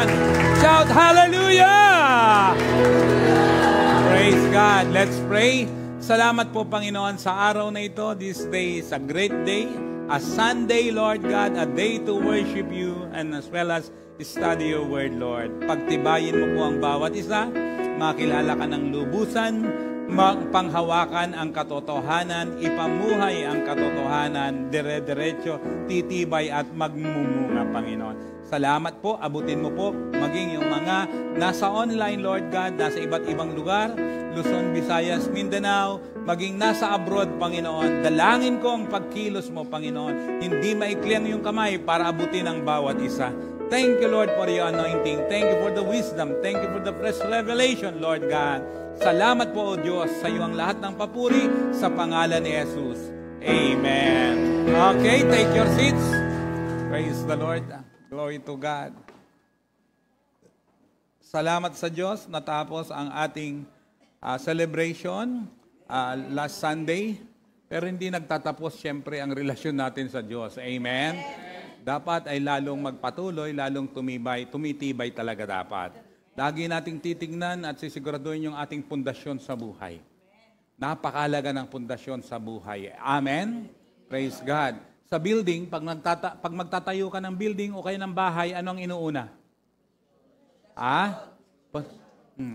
everyone. Shout hallelujah! Praise God. Let's pray. Salamat po, Panginoon, sa araw na ito. This day is a great day. A Sunday, Lord God, a day to worship you and as well as study your word, Lord. Pagtibayin mo po ang bawat isa. Makilala ka ng lubusan. Panghawakan ang katotohanan, ipamuhay ang katotohanan, dire-diretso, titibay at magmumunga, Panginoon. Salamat po, abutin mo po, maging yung mga nasa online, Lord God, nasa iba't ibang lugar, Luzon, Visayas, Mindanao, maging nasa abroad, Panginoon. Dalangin ko ang pagkilos mo, Panginoon. Hindi maikliang yung kamay para abutin ang bawat isa. Thank you, Lord, for your anointing. Thank you for the wisdom. Thank you for the fresh revelation, Lord God. Salamat po, O Diyos, sa iyo ang lahat ng papuri sa pangalan ni Jesus. Amen. Okay, take your seats. Praise the Lord. Glory to God. Salamat sa Diyos. Natapos ang ating celebration last Sunday. Pero hindi nagtatapos siyempre ang relasyon natin sa Diyos. Amen. Dapat ay lalong magpatuloy, lalong tumitibay talaga dapat. Lagi nating titignan at sisiguraduhin yung ating pundasyon sa buhay. Napakalaga ng pundasyon sa buhay. Amen? Praise God. Sa building, pag magtatayo ka ng building o kayo ng bahay, anong inuuna?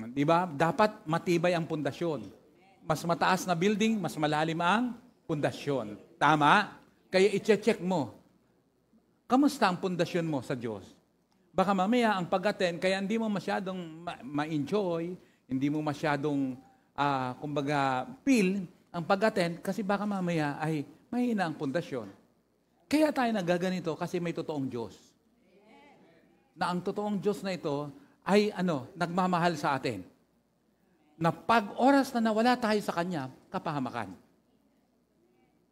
Diba? Dapat matibay ang pundasyon. Mas mataas na building, mas malalim ang pundasyon. Tama? Kaya i-check mo. Kamusta ang pundasyon mo sa Diyos? Baka mamaya ang pag-attend, kaya hindi mo masyadong ma-enjoy, hindi mo masyadong, feel ang pag-attend kasi baka mamaya ay mahina ang pundasyon. Kaya tayo nagaganito kasi may totoong Diyos. Na ang totoong Diyos na ito ay nagmamahal sa atin. Na pag oras na nawala tayo sa Kanya, kapahamakan.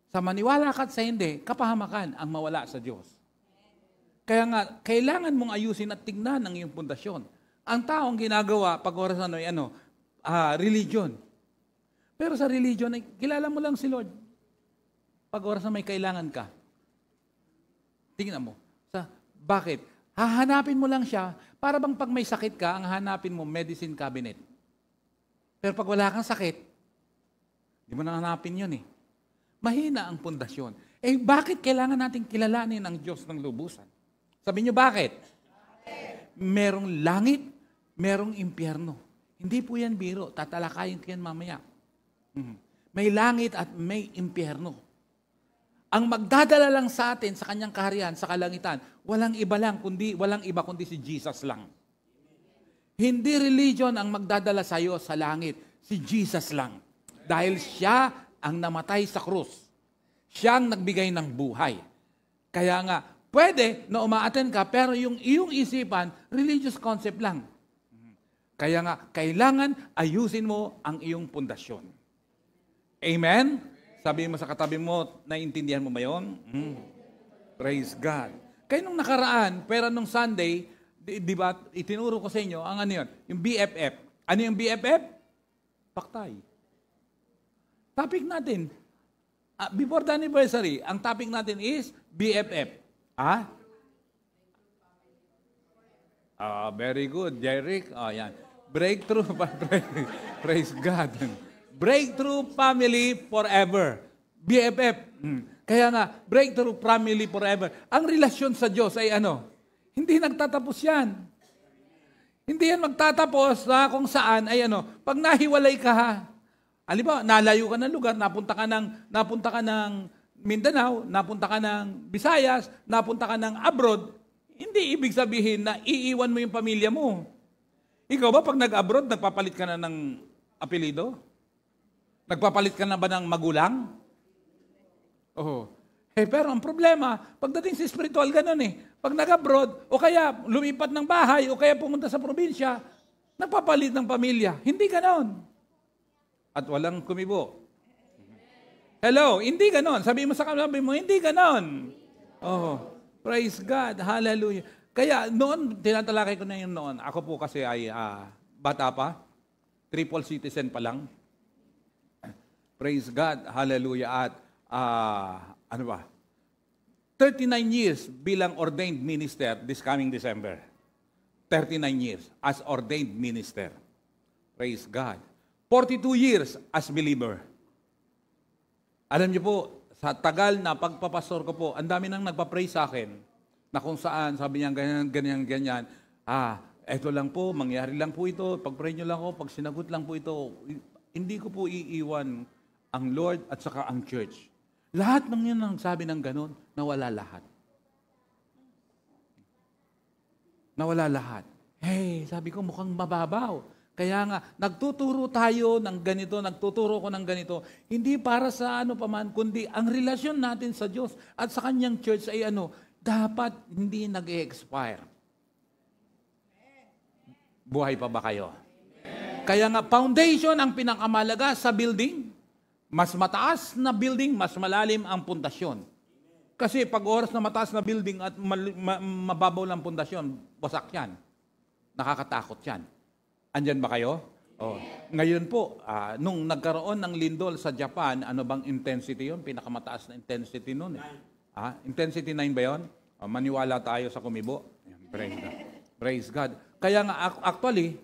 Sa maniwala ka at sa hindi, kapahamakan ang mawala sa Diyos. Kaya nga, kailangan mong ayusin at tignan ang iyong pundasyon. Ang taong ginagawa pag oras religion. Pero sa religion, ay kilala mo lang si Lord. Pag oras na may kailangan ka. Tingnan mo. Bakit? Hahanapin mo lang siya, para bang pag may sakit ka, ang hanapin mo, medicine cabinet. Pero pag wala kang sakit, di mo na hanapin yun eh. Mahina ang pundasyon. Bakit kailangan natin kilalanin ang Diyos ng lubusan? Sabi niyo bakit? Merong langit, merong impyerno. Hindi po yan biro. Tatalakayin ko yan mamaya. May langit at may impyerno. Ang magdadala lang sa atin sa kanyang kaharian, sa kalangitan, walang iba kundi si Jesus lang. Hindi religion ang magdadala sa iyo sa langit. Si Jesus lang. Dahil siya ang namatay sa krus. Siya ang nagbigay ng buhay. Kaya nga, pwede na umaattend ka, pero yung iyong isipan, religious concept lang. Kaya nga, kailangan ayusin mo ang iyong pundasyon. Amen? Sabi mo sa katabi mo, naiintindihan mo ba yun? Praise God. Kaya nung nakaraan, pero nung Sunday, di ba, itinuro ko sa inyo, ang ano yun? Yung BFF. Ano yung BFF? Paktay. Topic natin, before the anniversary, ang topic natin is BFF. Very good, Jeric. Yan. Breakthrough. Praise God. Breakthrough family forever. BFF. Kaya nga, breakthrough family forever. Ang relasyon sa Diyos ay hindi nagtatapos yan. Hindi yan magtatapos na kung saan ay pag nahiwalay ka halimbawa, nalayo ka ng lugar, napunta ka ng Mindanao, napunta ka ng Visayas, napunta ka ng abroad, hindi ibig sabihin na iiwan mo yung pamilya mo. Ikaw ba pag nag-abroad, nagpapalit ka na ng apelido? Nagpapalit ka na ba ng magulang? Pero ang problema, pagdating sa spiritual, ganun Pag nag-abroad, o kaya lumipat ng bahay, o kaya pumunta sa probinsya, nagpapalit ng pamilya. Hindi ganon. At walang kumibo. Hello, hindi ganon. Sabi mo sa kanabi mo, hindi ganon. Praise God. Hallelujah. Kaya noon, tinatalakay ko na yun noon. Ako po kasi ay bata pa. Triple citizen pa lang. Praise God. Hallelujah. At 39 years bilang ordained minister this coming December. 39 years as ordained minister. Praise God. 42 years as believer. Alam niyo po, sa tagal na pagpapastor ko po, ang dami nang nagpa-pray sa akin na kung saan, sabi niya, ganyan. Eto lang po, mangyari lang po ito, pag-pray niyo lang ako, pag sinagot lang po ito, hindi ko po iiwan ang Lord at saka ang church. Lahat ng yun ang sabi ng ganun, nawala lahat. Nawala lahat. Hey, sabi ko, mukhang mababaw. Kaya nga, nagtuturo tayo ng ganito, nagtuturo ko ng ganito, hindi para sa ano paman, kundi ang relasyon natin sa Diyos at sa Kanyang church ay dapat hindi nag-expire. Buhay pa ba kayo? Kaya nga, foundation ang pinakamalaga sa building. Mas mataas na building, mas malalim ang pundasyon. Kasi pag oras na mataas na building at mababaw lang pundasyon, wasak yan. Nakakatakot yan. Andyan ba kayo? Oh. Ngayon po, nung nagkaroon ng lindol sa Japan, ano bang intensity yun? Pinakamataas na intensity nun. Intensity 9 ba yun? Maniwala tayo sa kumibo. Praise God. Praise God. Kaya nga, actually,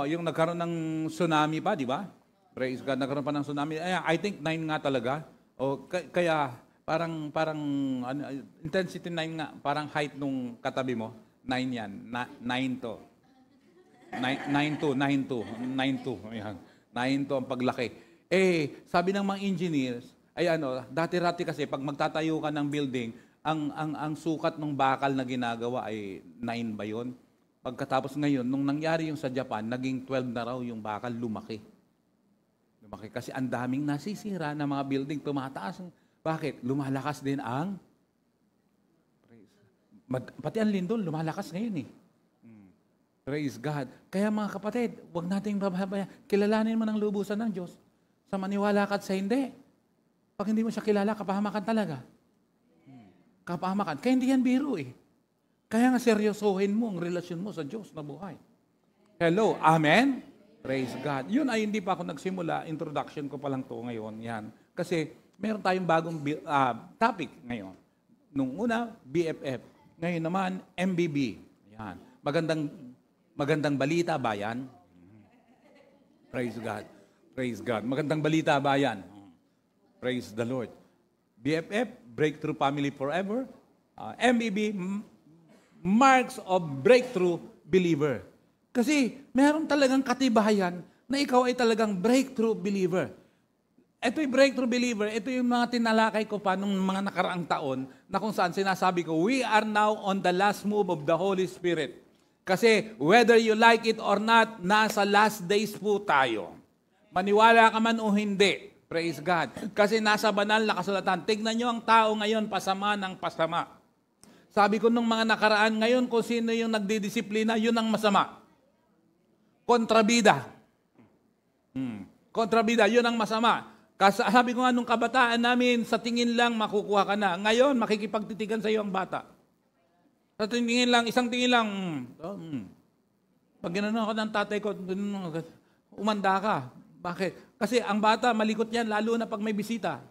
yung nagkaroon ng tsunami pa, di ba? Praise God, nagkaroon pa ng tsunami. I think 9 nga talaga. Kaya, parang intensity 9 nga, parang height nung katabi mo. 9 yan. 9 to. 9 to. Ayan. 9 to ang paglaki. Sabi ng mga engineers, dati-rati kasi pag magtatayo ka ng building, ang sukat ng bakal na ginagawa ay 9 ba yun? Pagkatapos ngayon, nung nangyari yung sa Japan, naging 12 na raw yung bakal, lumaki. Kasi ang daming nasisira na mga building, tumataas. Bakit? Lumalakas din ang pati ang lindol, lumalakas ngayon . Praise God. Kaya mga kapatid, huwag nating babahabayan. Kilalanin mo ng lubusan ng Diyos. Sa maniwala ka at sa hindi. Pag hindi mo siya kilala, kapahamakan talaga. Kapahamakan. Kaya hindi yan biro . Kaya nga seryosohin mo ang relasyon mo sa Diyos na buhay. Hello, amen? Praise God. Yun ay hindi pa ako nagsimula. Introduction ko pa lang to ngayon. Yan. Kasi meron tayong bagong topic ngayon. Nung una, BFF. Ngayon naman, MBB. Yan. Magandang balita ba yan? Praise God. Praise God. Magandang balita ba yan? Praise the Lord. BFF, Breakthrough Family Forever. MBB, Marks of Breakthrough Believer. Kasi meron talagang katibayan na ikaw ay talagang breakthrough believer. Ito'y breakthrough believer, ito yung mga tinalakay ko pa nung mga nakaraang taon na kung saan sinasabi ko, we are now on the last move of the Holy Spirit. Kasi whether you like it or not, nasa last days po tayo. Maniwala ka man o hindi, praise God. Kasi nasa banal na kasulatan, tignan nyo ang tao ngayon, pasama ng pasama. Sabi ko nung mga nakaraan ngayon, kung sino yung nagdidisiplina, yun ang masama. Kontrabida. Kontrabida, yun ang masama. Kasi sabi ko nga nung kabataan namin, sa tingin lang makukuha ka na. Ngayon, makikipagtitigan sa iyo ang bata. Sa tingin lang, isang tingin lang, Pag ginanon ako ng tatay ko, umanda ka. Bakit? Kasi ang bata, malikot yan, lalo na pag may bisita.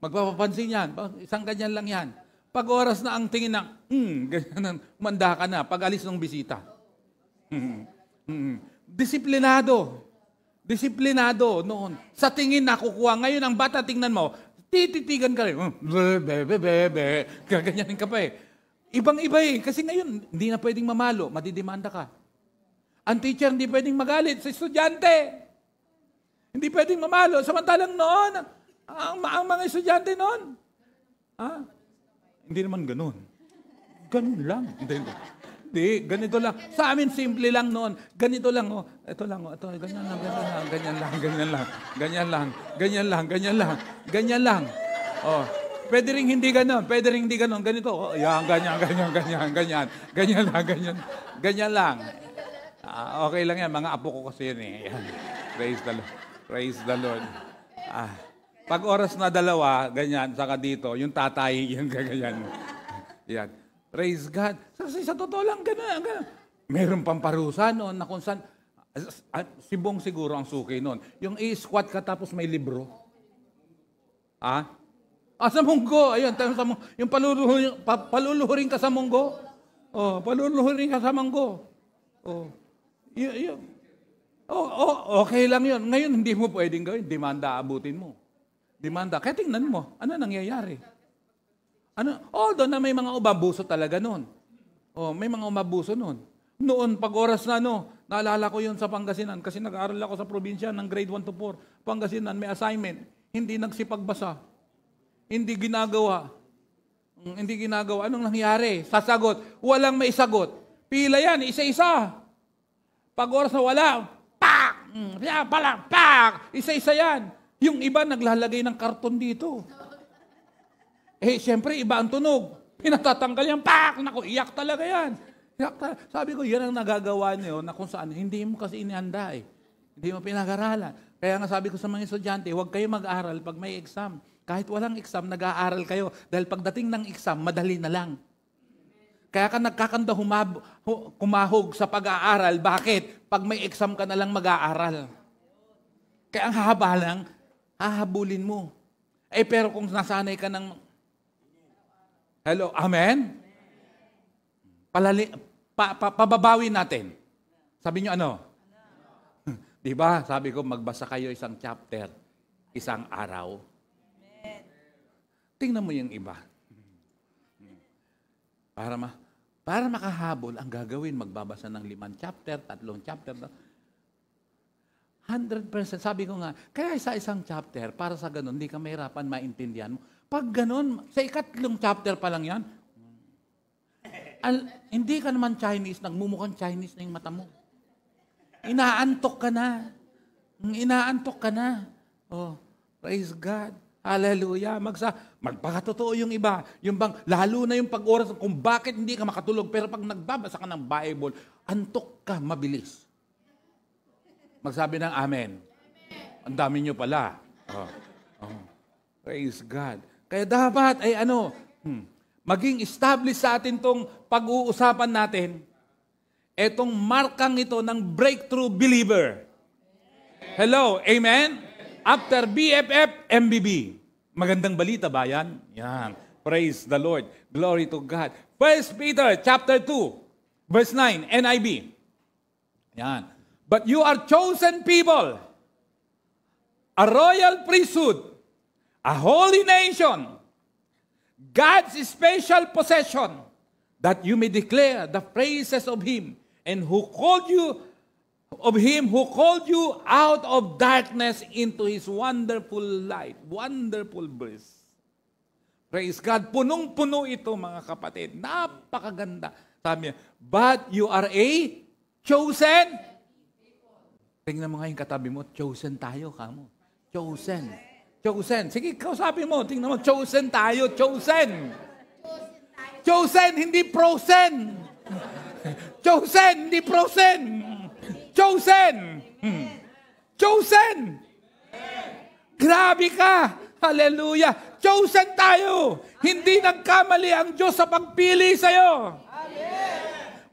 Magpapapansin yan. Isang ganyan lang yan. Pag oras na ang tingin ng, ganyan, umanda ka na, pag alis ng bisita. Disiplinado. Disiplinado noon. Sa tingin nakukuha. Ngayon, ang bata, tingnan mo, tititigan ka rin. Gaganyanin ka pa . Ibang-iba . Kasi ngayon, hindi na pwedeng mamalo. Madidemanda ka. Ang teacher, hindi pwedeng magalit sa estudyante. Hindi pwedeng mamalo. Samantalang noon, ang mga estudyante noon, hindi naman ganun. Ganun lang. Hindi, ganito lang. Sa amin, simple lang noon. Ganito lang, Ito lang, ito, ganyan lang. Ganyan lang. Pwede rin hindi ganun. Ganito. Yan, ganyan. Ganyan lang. Okay lang yan. Mga apo ko kasi yun . Yan. Praise the Lord. Pag oras na dalawa, ganyan, saka dito, yung tatay, yung ganyan. Yan. Praise God. Kasi sa totoo lang, gano'n. Meron pang parusa noon na kung saan, si Bong siguro ang suki noon. Yung i-squat ka tapos may libro. Sa munggo. Ayun, yung paluluhurin ka sa munggo. Oh, paluluhurin ka sa munggo. Oh. Yun. Okay lang yun. Ngayon, hindi mo pwedeng gawin. Demanda, abutin mo. Demanda. Kaya tingnan mo, ano nangyayari? Although na may mga umabuso talaga noon. May mga umabuso noon. Noon, pag oras na naalala ko yun sa Pangasinan kasi nag-aaral ako sa probinsya ng grade 1 to 4. Pangasinan, may assignment. Hindi nagsipagbasa. Hindi ginagawa. Anong nangyari? Sasagot. Walang may sagot. Pila yan, isa-isa. Pag oras na wala, pak! Pak! Isa-isa yan. Yung iba naglalagay ng karton dito. Siyempre, iba ang tunog. Pinatatanggal yan, pak! Naku, iyak talaga yan. Sabi ko, yan ang nagagawa niyo na kung saan. Hindi mo kasi inihanda Hindi mo pinag-aralan. Kaya nga sabi ko sa mga estudyante, huwag kayo mag-aral pag may exam. Kahit walang exam, nag-aaral kayo. Dahil pagdating ng exam, madali na lang. Kaya ka nagkakanda kumahog sa pag-aaral. Bakit? Pag may exam ka na lang mag-aaral. Kaya ang hahaba lang, hahabulin mo. Pero kung nasanay ka ng... Hello? Amen? Pababawin natin. Sabi nyo ano? Diba? Sabi ko, magbasa kayo isang chapter, isang araw. Tingnan mo yung iba. Para makahabol, ang gagawin, magbabasa ng 5 chapter, 3 chapter. 100%. Sabi ko nga, kaya sa isang chapter, para sa ganun, hindi ka mahirapan maintindihan mo. Pag ganun, sa 3 chapter pa lang yan, hindi ka naman Chinese, nagmumukhang Chinese na yung mata mo. Inaantok ka na. Oh, praise God. Hallelujah. Magpakatotoo yung iba. Yung bang, lalo na yung pag-oras kung bakit hindi ka makatulog. Pero pag nagbabasa ka ng Bible, antok ka mabilis. Magsabi ng amen. Ang dami nyo pala. Praise God. Kaya dapat ay maging established sa atin tong pag-uusapan natin. Etong markang ito ng breakthrough believer. Hello, amen? After BFF, MBB. Magandang balita ba yan? Yan. Praise the Lord. Glory to God. 1 Peter chapter 2, verse 9, NIV. Yan. But you are chosen people, a royal priesthood, a holy nation, God's special possession, that you may declare the praises of Him, and who called you out of darkness into His wonderful light. Wonderful verse. Praise God. Punong-puno ito, mga kapatid. Napakaganda. Sabi niya, but you are a chosen. Tingnan mo nga yung katabi mo, chosen tayo, kamo. Chosen. Chosen. Sige, kausapin mo. Tingnan mo, chosen tayo. Chosen. Chosen, hindi frozen. Chosen, hindi frozen. Chosen. Chosen. Grabe ka. Hallelujah. Chosen tayo. Hindi nagkamali ang Diyos sa pagpili sa'yo.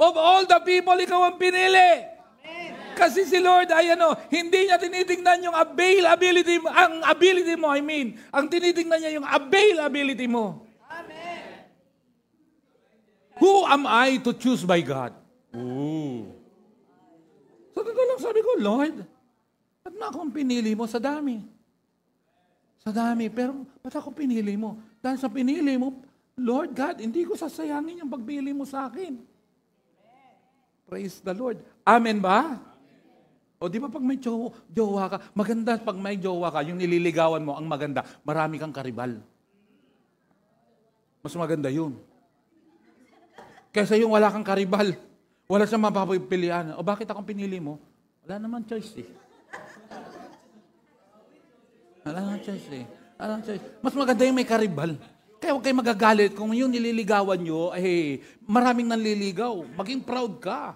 Of all the people, ikaw ang pinili. Kasi si Lord ay hindi niya tinitingnan yung availability mo, ang ability mo, ang tinitingnan niya yung availability mo. Amen. Who am I to choose by God? Ooh. So, totoo lang sabi ko, Lord, ba't na akong pinili mo sa dami? Sa dami, pero ba't ako pinili mo? Dahil sa pinili mo, Lord God, hindi ko sasayangin yung pagpili mo sa akin. Praise the Lord. Amen ba? O di ba pag may jowa ka, maganda pag may jowa ka, yung nililigawan mo, ang maganda, marami kang karibal. Mas maganda yun. Kaysa yung wala kang karibal, wala siyang mapapipilian. O bakit akong pinili mo? Wala naman choice eh. Wala naman choice eh. Mas maganda yung may karibal. Kaya huwag kayo magagalit kung yung nililigawan nyo, maraming nanliligaw. Maging proud ka.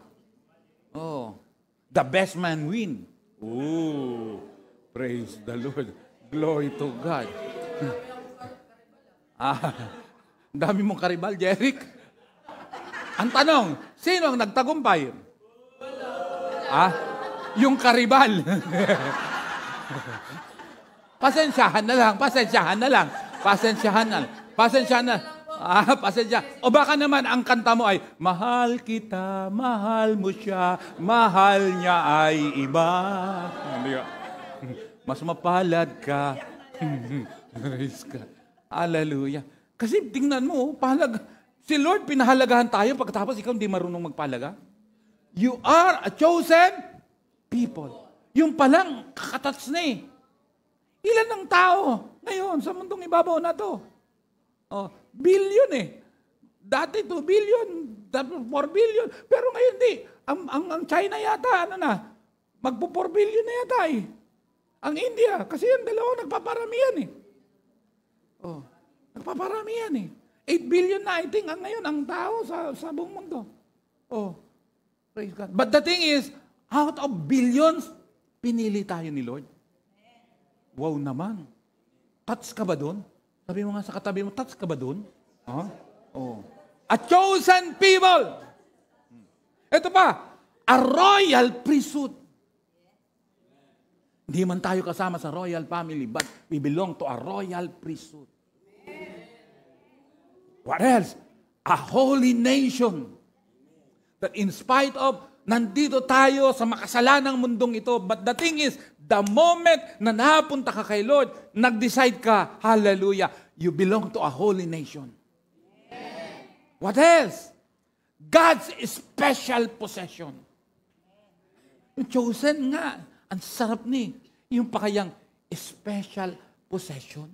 Oh. The best man win. Ooh, praise the Lord. Glory to God. Ang dami mong karibal, Jeric. Ang tanong, sino ang nagtagumpay? Yung karibal. Pasensyahan na lang. Pasensyahan na. Pasensyahan na. Pasensya. O baka naman ang kanta mo ay, mahal kita, mahal mo siya, mahal niya ay iba. Mas mapalad ka. Praise God. Hallelujah. Kasi tingnan mo, si Lord pinahalagahan tayo pagkatapos ikaw hindi marunong magpahalaga. You are a chosen people. Yung palang kakatats na eh. Ilan ang tao ngayon sa mundong ibabaw na to? Oh, billion eh. Dati 2 billion, 4 billion. Pero ngayon di. Ang China yata, magpo 4 billion na yata eh. Ang India, kasi yung dalawa nagpaparamihan eh. Oh, nagpaparamihan eh. 8 billion na I think ngayon ang tao sa buong mundo. Oh, praise God. But the thing is, out of billions, pinili tayo ni Lord. Wow naman. Touch ka ba doon? Sabi mo nga sa katabi mo, touch ka ba doon? Huh? Oh. A chosen people. Ito pa, a royal priesthood. Hindi man tayo kasama sa royal family, but we belong to a royal priesthood. What else? A holy nation. That in spite of, nandito tayo sa makasalanang mundong ito, but the thing is, the moment na napunta ka kay Lord, nag-decide ka, hallelujah, you belong to a holy nation. What else? God's special possession. Yung chosen nga, ang sarap ni, yung pakayang special possession.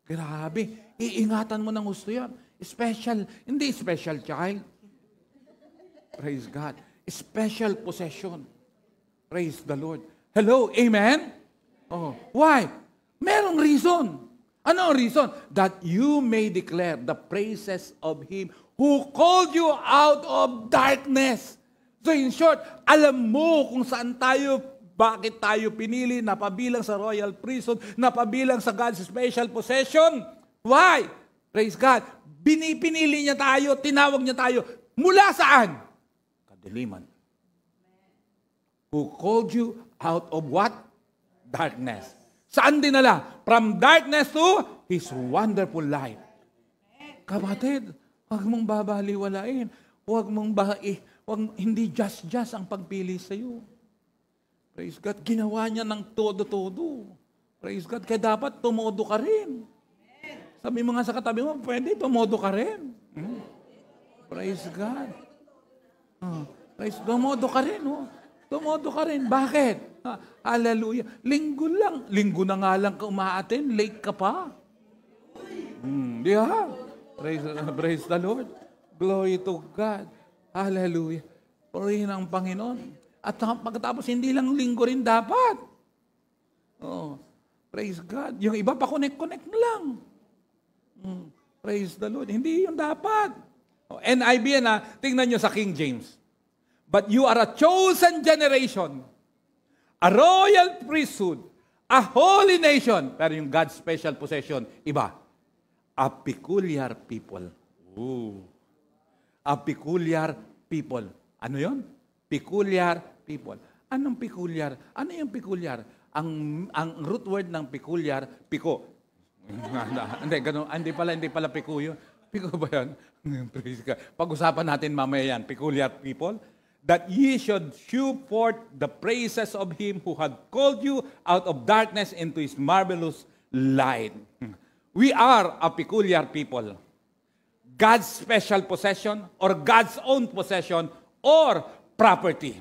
Grabe, iingatan mo ng gusto yan. Special, hindi special child. Praise God. Special possession. Praise the Lord. Hello, amen? Oh, why? Merong reason. Ano ang reason? That you may declare the praises of Him who called you out of darkness. So in short, alam mo kung saan tayo, bakit tayo pinili, napabilang sa royal priesthood, napabilang sa God's special possession. Why? Praise God. Pinili niya tayo, tinawag niya tayo, mula saan? Kadiliman. Who called you out of what? Darkness. Saan dinala? From darkness to His wonderful light. Kapatid, huwag mong babaliwalain. Hindi just ang pagpili sa iyo. Praise God. Ginawa niya ng todo-todo. Praise God. Kaya dapat tumodo ka rin. Sabi mo nga sa katabi mo, pwede tumodo ka rin. Praise God. Praise God. Tumodo ka rin. Tumodo ka rin. Bakit? Hallelujah. Linggo lang. Linggo na nga lang ka umaaten. Late ka pa. Di ha? Praise the Lord. Glory to God. Hallelujah. Purihin ang Panginoon. At pagkatapos, hindi lang linggo rin dapat. Oh, praise God. Yung iba pa connect lang. Praise the Lord. Hindi yung dapat. NIV na, tingnan nyo sa King James. But you are a chosen generation, a royal priesthood, a holy nation. Pero yung God's special possession, iba. A peculiar people. Ooh. A peculiar people. Ano yon? Peculiar people. Anong peculiar? Ano yung peculiar? Ang root word ng peculiar, piko. Hindi pala piko yun. Piko ba yan? Pag-usapan natin mamaya yan. Peculiar people. That ye should shew forth the praises of Him who had called you out of darkness into His marvelous light. We are a peculiar people. God's special possession or God's own possession or property.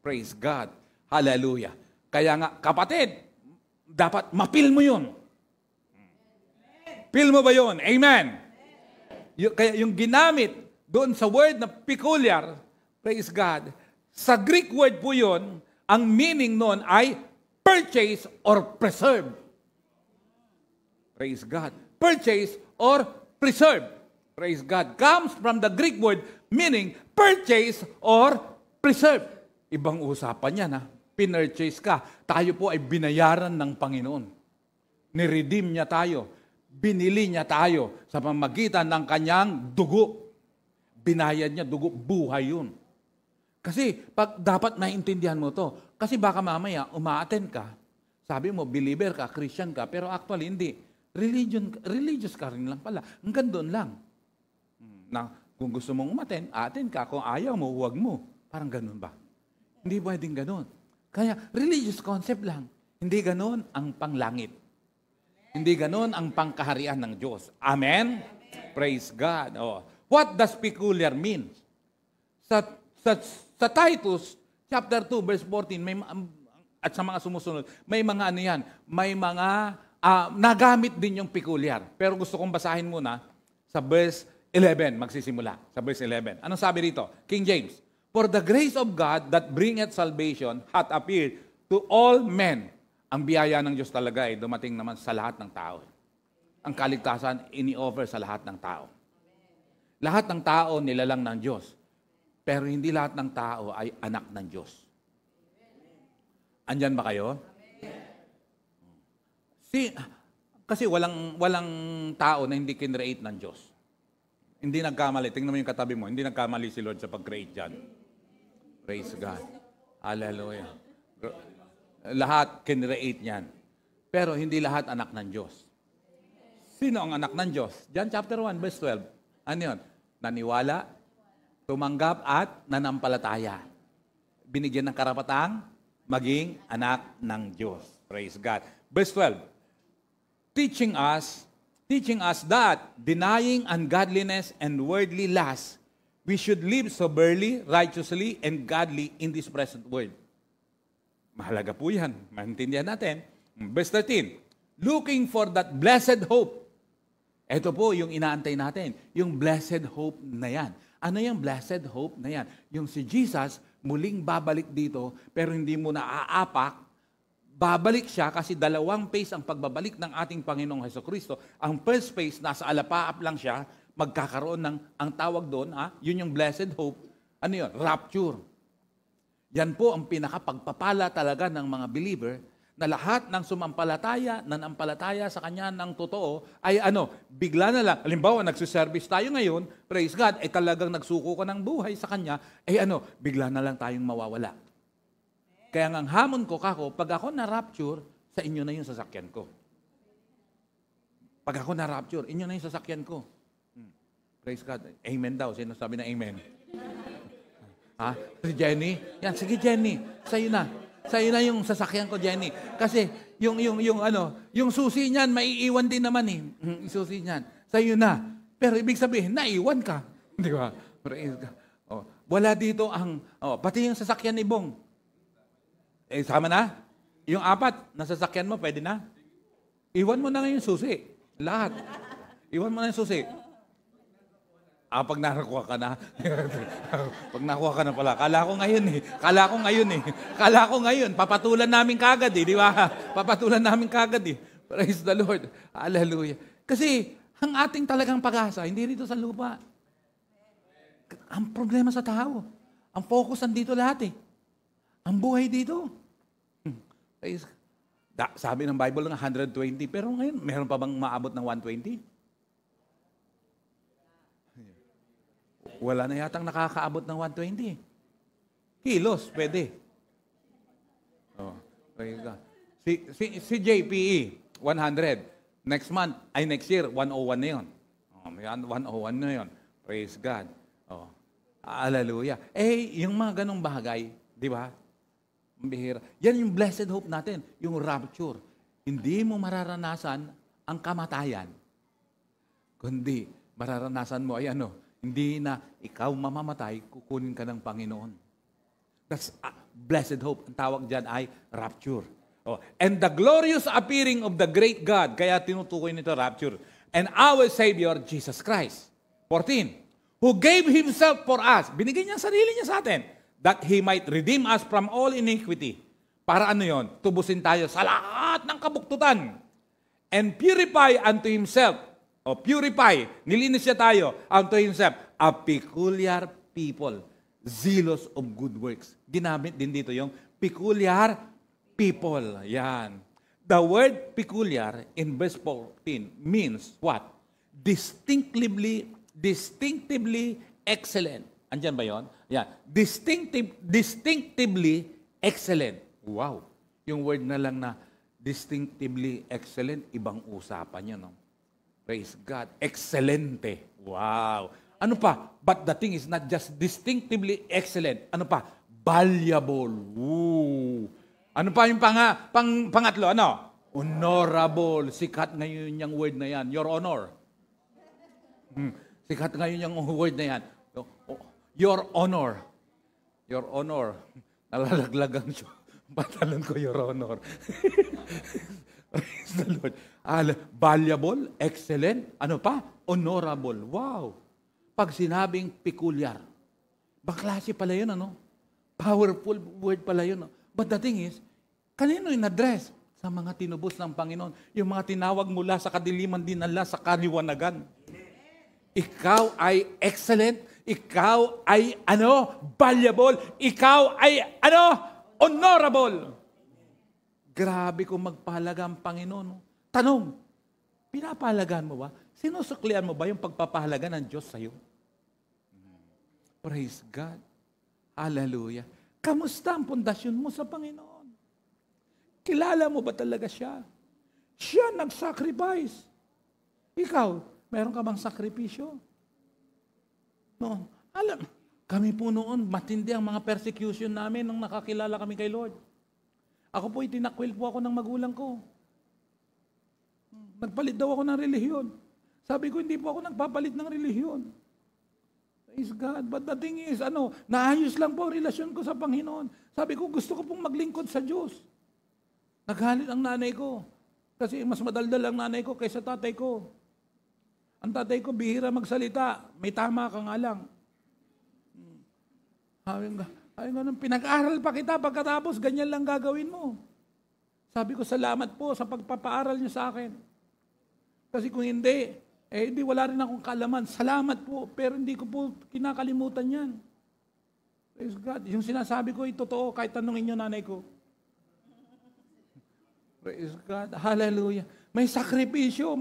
Praise God. Hallelujah. Kaya nga, kapatid, dapat mapil mo yun. Pil mo ba yun? Amen. Kaya yung ginamit doon sa word na peculiar, praise God, sa Greek word po yun, ang meaning nun ay purchase or preserve. Praise God. Purchase or preserve. Praise God. Comes from the Greek word meaning purchase or preserve. Ibang usapan yan, ha? Pinurchase ka. Tayo po ay binayaran ng Panginoon. Niredeem niya tayo. Binili niya tayo sa pamamagitan ng kanyang dugo. Binayad niya dugo. Buhay yun. Kasi dapat maintindihan mo to. Kasi baka mamaya umaattend ka. Sabi mo, believer ka, Christian ka, pero actually hindi. religious ka rin lang pala. Hanggang doon lang. Na kung gusto mong umaten, atin ka. Kung ayaw mo, huwag mo. Parang ganun ba? Hindi pwedeng ganun. Kaya religious concept lang. Hindi ganun ang panglangit. Hindi ganun ang pangkaharian ng Diyos. Amen? Praise God. Oh. What does peculiar mean? Sa Titus, chapter 2, verse 14, at sa mga sumusunod, may mga ano yan, may mga nagamit din yung peculiar. Pero gusto kong basahin muna sa verse 11, magsisimula. Sa verse 11. Anong sabi rito? King James, "For the grace of God that bringeth salvation hath appeared to all men." Ang biyaya ng Diyos talaga ay dumating naman sa lahat ng tao. Ang kaligtasan, ini-offer sa lahat ng tao. Lahat ng tao nilalang ng Diyos. Pero hindi lahat ng tao ay anak ng Diyos. Andyan ba kayo? Kasi walang tao na hindi kinreate ng Diyos. Hindi nagkamali. Tingnan mo yung katabi mo. Hindi nagkamali si Lord sa pag-create dyan. Praise God. Hallelujah. Lahat kinreate niyan. Pero hindi lahat anak ng Diyos. Sino ang anak ng Diyos? John chapter 1, verse 12. Ano yun? Naniwala, tumanggap at nanampalataya. Binigyan ng karapatang maging anak ng Diyos. Praise God. Verse 12. Teaching us that denying ungodliness and worldly lust, we should live soberly, righteously, and godly in this present world. Mahalaga po yan. Maintindihan natin. Verse 13. Looking for that blessed hope. Ito po yung inaantay natin. Yung blessed hope na yan. Ano yung blessed hope na yan? Yung si Jesus muling babalik dito, pero hindi mo na aapak. Babalik siya kasi dalawang phase ang pagbabalik ng ating Panginoong Hesukristo. Ang first phase, nasa alapaap lang siya, magkakaroon ng, ang tawag doon, yun yung blessed hope. Ano yun? Rapture. Yan po ang pinakapagpapala talaga ng mga believer na lahat ng sumampalataya, nanampalataya sa Kanya ng totoo, ay bigla na lang, halimbawa, nagsiservice tayo ngayon, praise God, ay talagang nagsuko ka ng buhay sa Kanya, bigla na lang tayong mawawala. Kaya ang hamon ko kako, pag ako na-rapture, sa inyo na yung sasakyan ko. Pag ako na-rapture, inyo na yung sasakyan ko. Praise God. Amen daw. Sino sabi na amen? Si Jenny? Yan, sige Jenny. Sa'yo na. Sa'yo na yung sasakyan ko, Jenny. Kasi yung susi niyan, maiiwan din naman eh. Yung susi niyan. Sa'yo na. Pero ibig sabihin, naiwan ka. Di ba? Praise God. Wala dito pati yung sasakyan ni Bong. Sama na? Yung 4 na sasakyan mo, pwede na? Iwan mo na ngayon yung susi. Lahat. Iwan mo na yung susi. Pag nakakuha ka na. Pag nakuha ka na pala. Kala ko ngayon. Papatulan namin kagad eh. Di ba? Papatulan namin kagad eh. Praise the Lord. Hallelujah. Kasi, ang ating talagang pag-asa, hindi rito sa lupa. Ang problema sa tao. Ang focus nandito lahat eh. Ang buhay dito. Sabi ng Bible nga 120. Pero ngayon, meron pa bang maabot ng 120? Wala na yatang nakakaabot ng 120. Kilos, pwede. Si JPE, 100. Next year, 101 na yun. 101 na yun. Praise God. Hallelujah. Yung mga ganong bagay, di ba? Bihira. Yan yung blessed hope natin, yung rapture. Hindi mo mararanasan ang kamatayan. Kundi, mararanasan mo ay hindi na ikaw mamamatay, kukunin ka ng Panginoon. That's blessed hope. Ang tawag dyan ay rapture. And the glorious appearing of the great God, kaya tinutukoy nito rapture, and our Savior, Jesus Christ. 14, who gave Himself for us. Binigay niya ang sarili niya sa atin, that He might redeem us from all iniquity. Para yon? Tubusin tayo sa lahat ng kabuktutan. And purify unto Himself, nilinis siya tayo unto Himself, a peculiar people, zealous of good works. Ginamit din dito yung peculiar people. Yan. The word peculiar in verse 14 means what? Distinctively excellent. Andyan ba yon? Yan. Distinctively excellent. Wow. Yung word na lang na Distinctively excellent, ibang usapan yun. No? Praise God. Excelente. Wow. Ano pa? But the thing is not just distinctively excellent. Ano pa? Valuable. Woo. Ano pa yung pangatlo? Ano? Honorable. Sikat ngayon yung word na yan. Your honor. Sikat ngayon yung word na yan. Your honor. Your honor. Nalalaglag ang pantalon ko, Your honor. Praise the Lord. Valuable, excellent, ano pa? Honorable. Wow. Pag sinabing peculiar, baklase pala yun, ano? Powerful word pala yun. No? But the thing is, kanino yung address? Sa mga tinubos ng Panginoon. Yung mga tinawag mula sa kadiliman dinala sa kaliwanagan. Ikaw ay excellent. Ikaw ay valuable. Ikaw ay honorable. Grabe kung magpahalaga ang Panginoon. Tanong, pinapahalagaan mo ba? Sinusuklian mo ba yung pagpapahalaga ng Diyos sa'yo? Praise God. Hallelujah. Kamusta ang pundasyon mo sa Panginoon? Kilala mo ba talaga siya? Siya nag-sacrifice. Ikaw, meron ka bang sakripisyo? No. Alam, kami po noon, matindi ang mga persecution namin nung nakakilala kami kay Lord. Ako po, itinakwil po ako ng magulang ko. Nagpalit daw ako ng relihiyon. Sabi ko, hindi po ako nagpapalit ng relihiyon. Praise God. But the thing is, naayos lang po ang relasyon ko sa Panginoon. Sabi ko, gusto ko pong maglingkod sa Diyos. Naghalit ang nanay ko. Kasi mas madaldal ang nanay ko kaysa tatay ko. Ang tatay ko, bihira magsalita. May tama ka nga lang. Sabi ko, pinag-aral pa kita pagkatapos, ganyan lang gagawin mo. Sabi ko, salamat po sa pagpapaaral niyo sa akin. Kasi kung hindi, hindi wala rin akong kaalaman. Salamat po, pero hindi ko po kinakalimutan yan. Praise God. Yung sinasabi ko, totoo, kahit tanungin niyo nanay ko. Praise God. Hallelujah. May sakripisyo,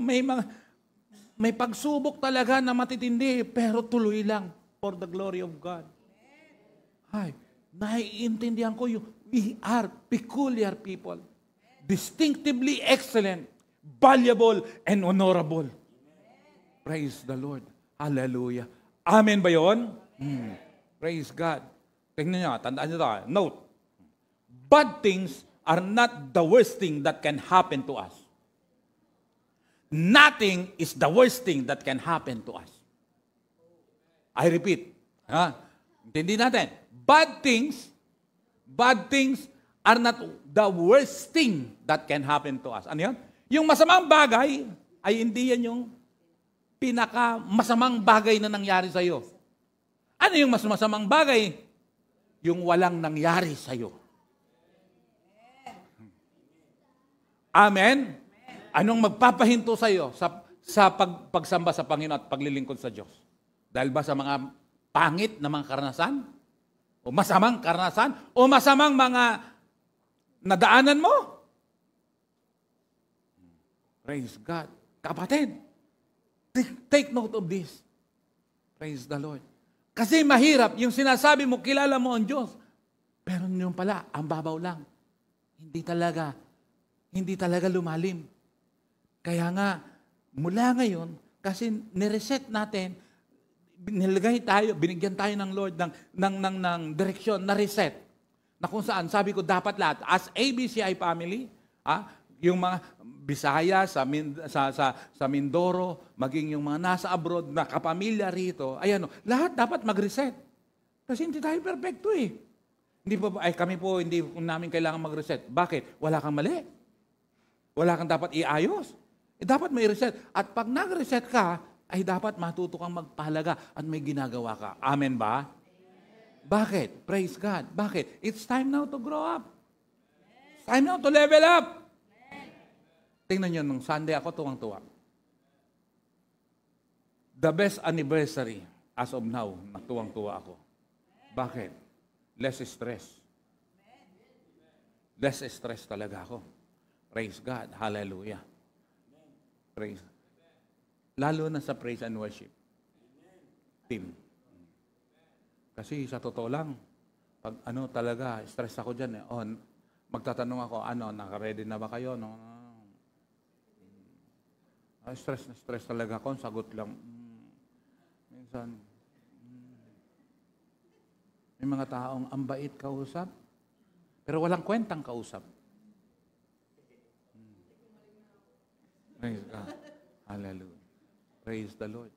may pagsubok talaga na matitindi, pero tuloy lang for the glory of God. Ay, naiintindihan ko yung we are peculiar people. Distinctively excellent, valuable, and honorable. Praise the Lord. Hallelujah. Amen ba yun? Praise God. Tingnan nyo, tandaan nyo ito. Note, bad things are not the worst thing that can happen to us. Nothing is the worst thing that can happen to us. I repeat. Intindi natin. Bad things are not the worst thing that can happen to us. Ano yun? Yung masamang bagay ay hindi yan yung pinaka-masamang bagay na nangyari sa'yo. Ano yung mas masamang bagay? Yung walang nangyari sa'yo. Amen? Anong magpapahinto sa'yo sa pagsamba sa Panginoon at paglilingkod sa Diyos? Dahil ba sa mga pangit na mga karanasan? O masamang karanasan? O masamang mga nadaanan mo? Praise God. Kapatid, take note of this. Praise the Lord. Kasi mahirap, yung sinasabi mo, kilala mo ang Diyos. Pero yun pala, ang babaw lang. Hindi talaga lumalim. Kaya nga, mula ngayon, kasi nireset natin, binigyan tayo ng Lord ng direksyon na reset. Na kung saan, sabi ko, dapat lahat, as ABCI family, yung mga Bisaya, sa Mindoro, maging yung mga nasa abroad na kapamilya rito, lahat dapat mag-reset. Kasi hindi tayo perfecto eh. Kami po, hindi namin kailangan mag-reset. Bakit? Wala kang mali. Wala kang dapat iayos. Dapat may reset. At pag nag-reset ka, ay dapat matuto kang magpahalaga at may ginagawa ka. Amen ba? Amen. Bakit? Praise God. Bakit? It's time now to grow up. It's time now to level up. Tingnan nyo, nung Sunday ako tuwang-tuwa. The best anniversary as of now, nagtuwang-tuwa ako. Bakit? Less stress. Less stress talaga ako. Praise God. Hallelujah. Praise. Lalo na sa praise and worship team. Kasi sa totoo lang, pag talaga, stress ako dyan. magtatanong ako, naka-ready na ba kayo? No? Stress na stress talaga ako, sagot lang. Minsan, may mga taong ang bait kausap, pero walang kwentang kausap. Praise God. Hallelujah. Praise the Lord.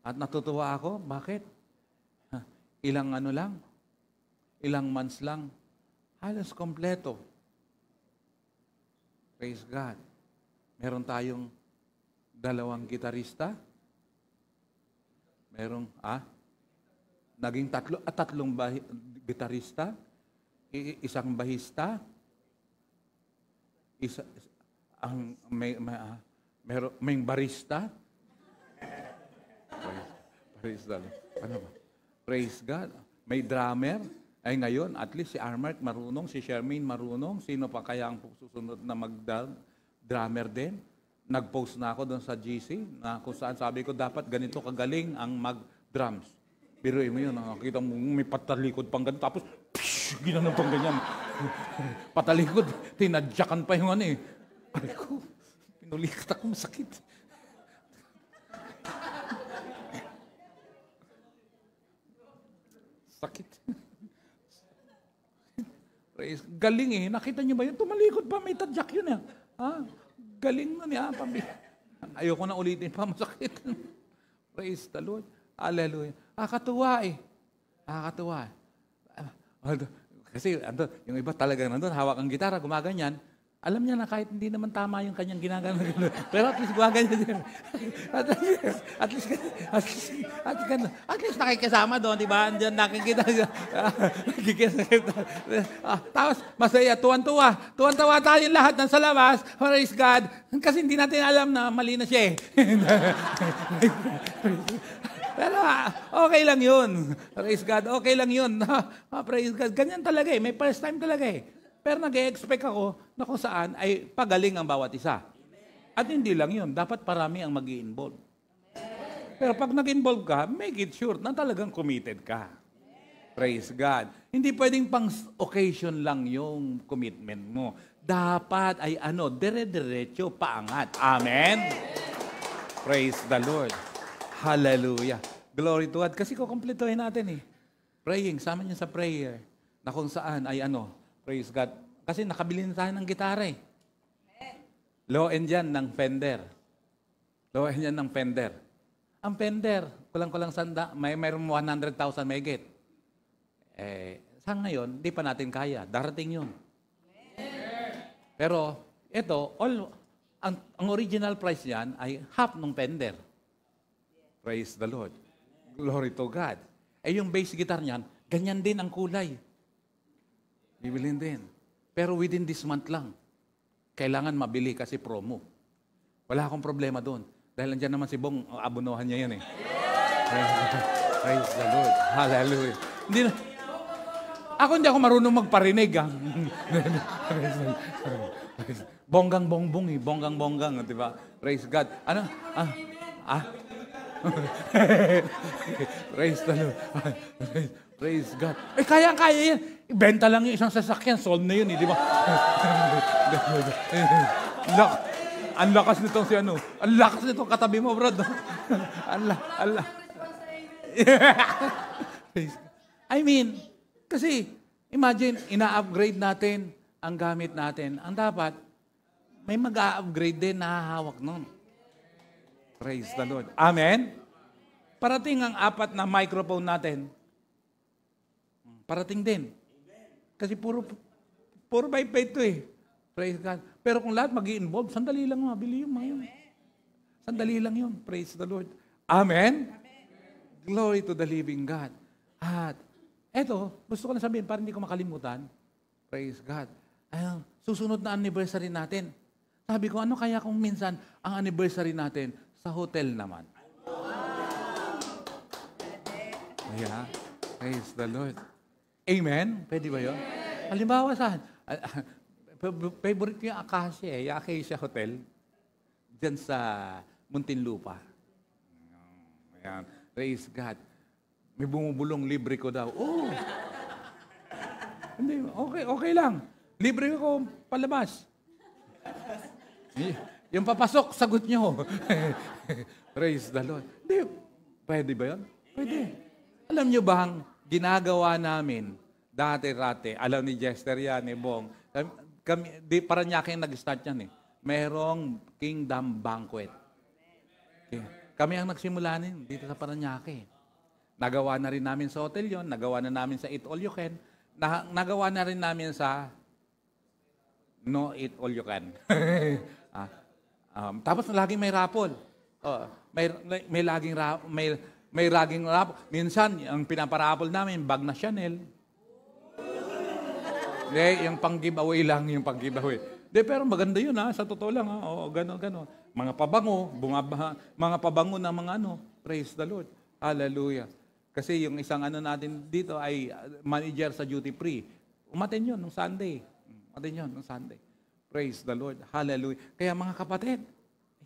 At natutuwa ako, bakit? Ilang ilang months lang, halos kompleto. Praise God. Meron tayong 2 gitarista. Merong, naging 3 gitarista, isang bahista, may barista. Praise the Lord. Ano ba? Praise God. May drummer. Ay ngayon, at least si Armark marunong, si Shermaine marunong. Sino pa kaya ang susunod na drummer din? Nag-post na ako doon sa GC na kung saan sabi ko dapat ganito kagaling ang mag-drums. Biruin mo yun, nakakita mo may patalikod pang ganito. Tapos, ginanon pang ganyan. Patalikod, tinadyakan pa yung ano eh. Ay ko, pinulikat ako, masakit. Sakit. Praise. Galing eh. Nakita niyo ba yun? Tumalikod pa, may tadyak yun eh. Galing na niya. Ayoko na ulitin pa, masakit. Praise the Lord. Hallelujah. Nakakatuwa eh. Nakakatuwa. Kasi yung iba talaga nandun, hawak ang gitara, gumaganyan. Alam niya na kahit hindi naman tama yung kanyang ginagano. Pero at least gumaganyan din. At least nakikisama doon, di ba? Andiyan nakikita. Tapos masaya, tuwan-tuwa. Tuwan-tuwa tayong lahat ng sa labas. Praise God. Kasi hindi natin alam na mali na siya eh. Pero okay lang yun. Praise God. Okay lang yun. Praise God. Ganyan talaga eh. May first time talaga eh. Pero nag-e-expect ako na kung saan ay pagaling ang bawat isa. At hindi lang yun. Dapat parami ang mag-i-involve. Pero pag nag-involve ka, make it sure na talagang committed ka. Praise God. Hindi pwedeng pang occasion lang yung commitment mo. Dapat ay dire-diretso, paangat. Amen? Praise the Lord. Hallelujah. Glory to God. Kasi kukumpletuhin natin eh. Praying, sama niya sa prayer. Na kung saan ay praise God. Kasi nakabili na tayo ng gitara eh. Low end yan ng Fender. Low end yan ng Fender. Ang Fender, kulang-kulang sanda, mayroong 100,000 megit. Sa ngayon, di pa natin kaya. Darating yun. Pero, ito, ang original price yan ay half ng Fender. Praise the Lord. Glory to God. Yung bass guitar niyan, ganyan din ang kulay. Bibilin din. Pero within this month lang. Kailangan mabili kasi promo. Wala akong problema doon. Dahil nandiyan naman si Bong, abunuhan niya yan eh. Praise the Lord. Hallelujah. Hindi ako marunong magparinig. Bonggang-bongbong eh. Bonggang-bonggang. Diba? Praise God. Praise the Lord. Praise God. Kaya-kaya yan. Ibenta lang yung isang sasakyan. Sold na yun eh, di ba? Ang lakas nitong Ang lakas nitong katabi mo, bro. I mean, kasi, imagine, ina-upgrade natin ang gamit natin. Ang dapat, may mag-a-upgrade din na hahawak nun. Praise the Lord. Amen? Parating ang 4 na microphone natin. Parating din. Kasi puro by faith to eh. Praise God. Pero kung lahat mag-i-involve, sandali lang mabili yung mga yun. Sandali lang yun. Praise the Lord. Amen? Glory to the living God. At eto, gusto ko na sabihin, para hindi ko makalimutan. Praise God. Susunod na anniversary natin. Sabi ko, ano kaya kung minsan ang anniversary natin sa hotel naman? Yeah. Praise the Lord. Amen? Pwede ba yun? Halimbawa saan? Favorite ko yung Acacia Hotel. Diyan sa Muntinlupa. Ayan. Praise God. May bumubulong libre ko daw. Oh! Hindi, okay lang. Libre ko palabas. Yung papasok, sagot nyo. Praise the Lord. Di, pwede ba yun? Pwede. Alam nyo ba ang ginagawa namin dati-rati, alam ni Jester yan, ni Bong, Paranaque yung nag-start yan eh. Merong Kingdom Banquet. Okay. Kami ang nagsimula dito sa Paranaque. Nagawa na rin namin sa hotel yon, nagawa na namin sa Eat All You Can, nagawa na rin namin sa No Eat All You Can. Tapos laging may raffle. May laging raffle. Minsan, ang pinaparapol namin, bag na Chanel. Yung pang-giveaway lang, yung pang-giveaway. Pero maganda yun sa totoo lang. Oo, gano'n. Mga pabango, mga pabango na mga praise the Lord. Hallelujah. Kasi yung isang natin dito ay manager sa duty free. Umaten yun nung Sunday. Praise the Lord. Hallelujah. Kaya mga kapatid,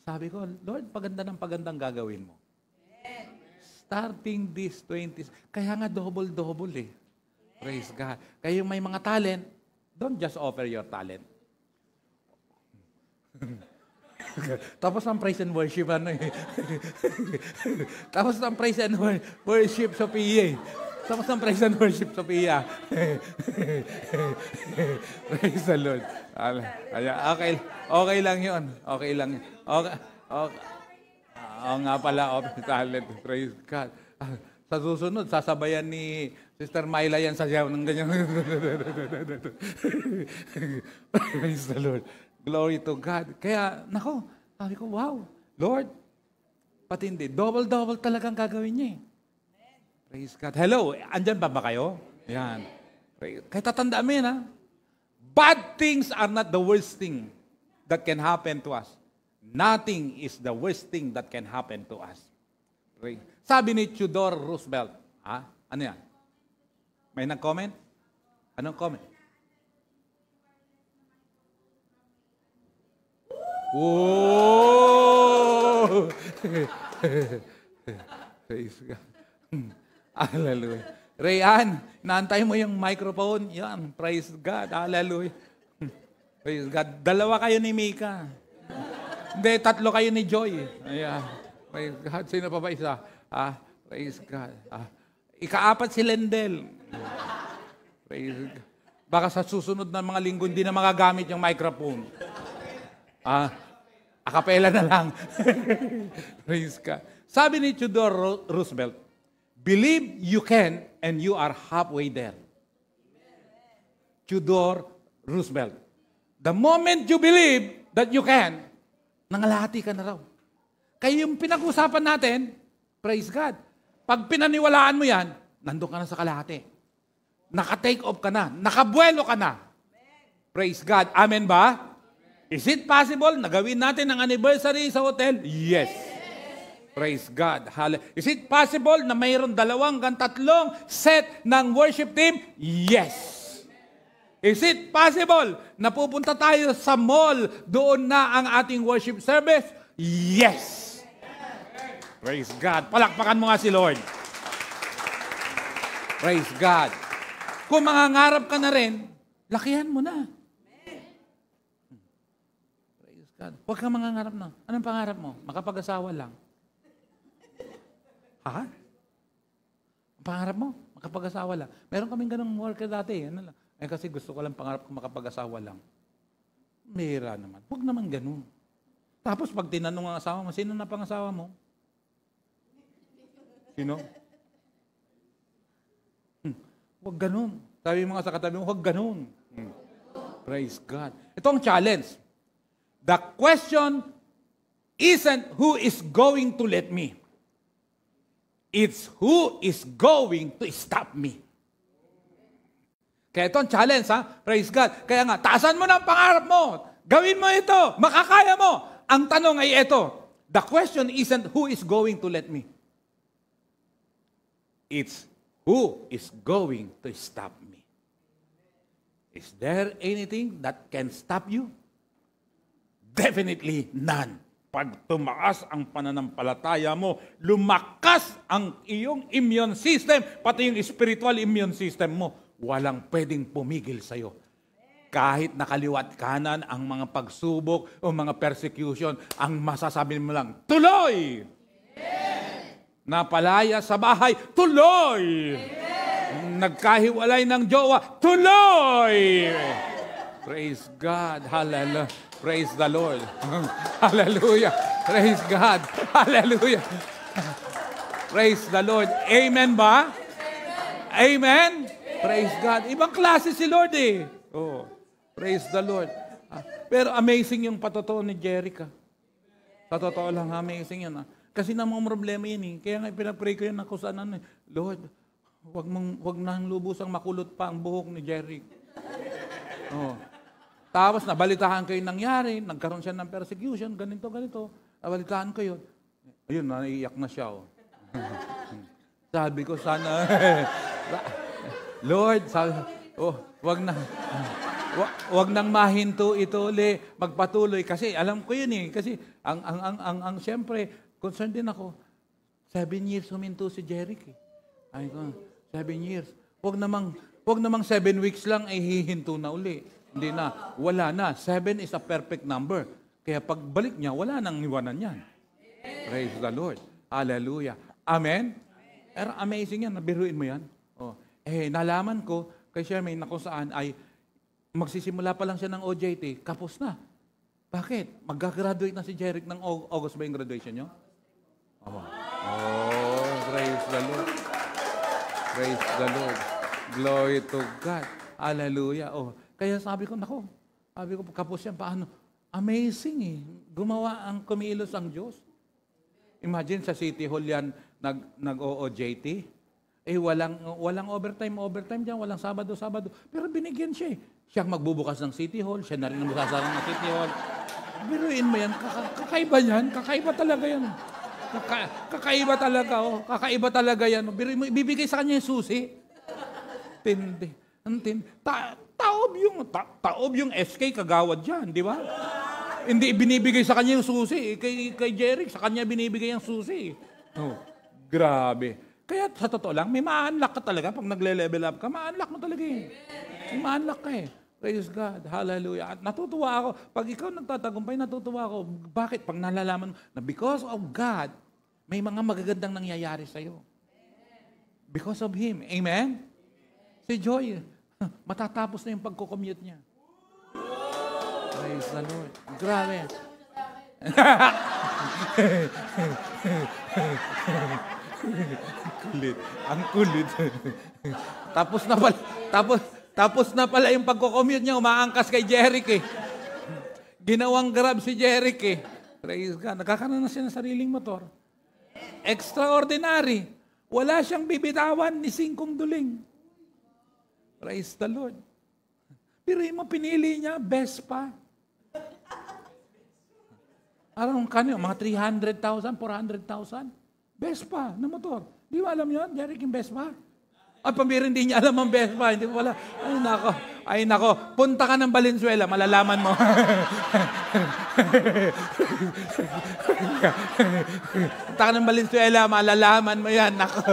sabi ko, Lord, paganda ng pagandang gagawin mo. Starting this 20s, kaya nga double-double eh. Praise God. Kaya yung may mga talent, don't just offer your talent. Tapos ang praise and worship, Tapos ang praise and worship sa PA. Tapos ang praise and worship sa PA. Praise the Lord. Okay lang yun. Okay. Oo nga pala, talent. Praise God. Sa susunod, sasabayan ni Sister Myla yan sa siyaw ng ganyan. Praise the Lord. Glory to God. Kaya, sabi ko, wow, Lord, patindi. Double-double talagang gagawin niya eh. Praise God. Hello, andyan ba kayo? Yan. Kaya tatandaan mo yan, Bad things are not the worst thing that can happen to us. Nothing is the worst thing that can happen to us. Sabi ni Theodore Roosevelt, ano yan? May nag-comment? Anong comment? Oh! Praise God. Hallelujah. Rayan, naantay mo yung microphone. Yan, praise God. Hallelujah. Praise God. Dalawa kayo ni Mika. Hindi, tatlo kayo ni Joy. Ayan. Praise God. Sino pa ba isa? Praise God. Ikaapat si Lendel. Praise God. Baka sa susunod na mga linggo hindi na magagamit yung microphone. Akapela na lang. Praise God. Sabi ni Theodore Roosevelt, believe you can and you are halfway there. Theodore Roosevelt. The moment you believe that you can, nangalahati ka na raw. Kaya yung pinag-usapan natin, praise God, pag pinaniwalaan mo yan, nandun ka na sa kalahati. Naka-take off ka na. Nakabuelo ka na. Praise God. Amen ba? Is it possible na gawin natin ang anniversary sa hotel? Yes. Praise God. Is it possible na mayroon 2 hanggang 3 set ng worship team? Yes. Is it possible na pupunta tayo sa mall, doon na ang ating worship service? Yes. Praise God. Palakpakan mo nga si Lord. Praise God. Kung mangangarap ka na rin, lakihan mo na. Praise God. Huwag kang mangangarap na. Anong pangarap mo? Makapag-asawa lang. Ha? Ang pangarap mo? Makapag-asawa lang. Meron kaming ganung worker dati. Ano lang? Kasi gusto ko lang pangarap ko makapag-asawa lang. Mira naman. Huwag naman ganun. Tapos pag tinanong ang asawa mo, sino na pang-asawa mo? Sino? Huwag ganun. Sabi mo nga sa katabi mo, huwag ganun. Praise God. Ito ang challenge. The question isn't who is going to let me. It's who is going to stop me. Kaya ito ang challenge, Praise God. Kaya nga, taasan mo na ang pangarap mo. Gawin mo ito. Makakaya mo. Ang tanong ay ito. The question isn't who is going to let me. It's who is going to stop me. Is there anything that can stop you? Definitely none. Pag tumaas ang pananampalataya mo, lumakas ang iyong immune system, pati yung spiritual immune system mo, walang pwedeng pumigil sa'yo. kahit nakaliwat kanan ang mga pagsubok o mga persecution, ang masasabi mo lang, tuloy! Napalaya sa bahay, tuloy! Nagkahiwalay ng jowa, tuloy! Praise God. Hallelujah. Praise the Lord. Hallelujah. Praise God. Hallelujah. Praise the Lord. Amen ba? Amen? Praise God. Ibang klase si Lord eh. Oh, praise the Lord. Pero amazing yung patotoo ni Jerica. Sa totoo lang, amazing yun. Kasi namang problema yun eh. Kaya nga pinag-pray ko yun ako sa Lord, wag nang lubusang makulot pa ang buhok ni Jerica. Oh. Tapos nabalitaan ko yung nangyari, nagkaroon siya ng persecution, ganito. Nabalitaan ko yun. Ayun, naiiyak na siya. Oh. Sabi ko sana, Lord, sabi, wag nang mahinto ito uli, magpatuloy. Kasi alam ko yun eh. Kasi siyempre, concerned din ako. 7 years huminto si Jeric eh. Ay ko, 7 years. Wag namang 7 weeks lang ay hihinto na uli. Hindi na. Wala na. 7 is a perfect number. Kaya pagbalik niya, wala nang iwanan yan. Praise the Lord. Hallelujah. Amen? Pero amazing yan. Nabiruin mo yan. Oh. Nalaman ko, kay Shermaine, na kung saan ay magsisimula pa lang siya ng OJT, kapos na. Bakit? Mag-graduate na si Jeric ng August ba yung graduation niyo? Oh, praise the Lord. Praise the Lord. Glory to God. Hallelujah. Oh. Kaya sabi ko, kapos yan, paano? Amazing eh. Kumilos ang Diyos. Imagine sa City Hall yan, nag-OOJT. Walang overtime dyan, walang Sabado. Pero binigyan siya eh. Siyang magbubukas ng City Hall, siya na rin ang magsasara ng City Hall. Biruin mo yan, kakaiba yan, kakaiba talaga yan. Kakaiba talaga, oh. Kakaiba talaga yan. Biruin mo, ibibigay sa kanya yung susi. Tindi. Taob yung SK kagawad dyan, di ba? Hindi binibigay sa kanya yung susi. Kay Jeric, sa kanya binibigay yung susi. Oh, grabe. Kaya sa totoo lang, may ma-unlock ka talaga. Pag nagle-level up ka, ma-unlock mo talaga eh. May ma-unlock ka eh. Praise God. Hallelujah. At natutuwa ako. Pag ikaw nagtatagumpay, natutuwa ako. Bakit? Pag nalalaman na because of God, may mga magagandang nangyayari sa'yo. Because of Him. Amen? Si Joy, matatapos na yung pagko-commute niya. Praise the Lord. Grabe. Kulit. Ang kulit. Tapos na pala yung pagko-commute niya, umaangkas kay Jeric eh. Ginawang grab si Jeric eh. Praise God. Nakakaroon na siya ng sariling motor. Extraordinary. Wala siyang bibitawan ni 5 duling. Praise the Lord. Pero yung pinili niya, Vespa. Parang kanyo, mga 300,000, 400,000. Vespa na motor. Di ba alam yun, Jeric, yung Vespa? At pambira hindi niya alam ang Vespa. Hindi mo wala. Ay nako. Punta ka ng Valenzuela, malalaman mo. Punta ka ng Valenzuela, malalaman mo yan. Nako.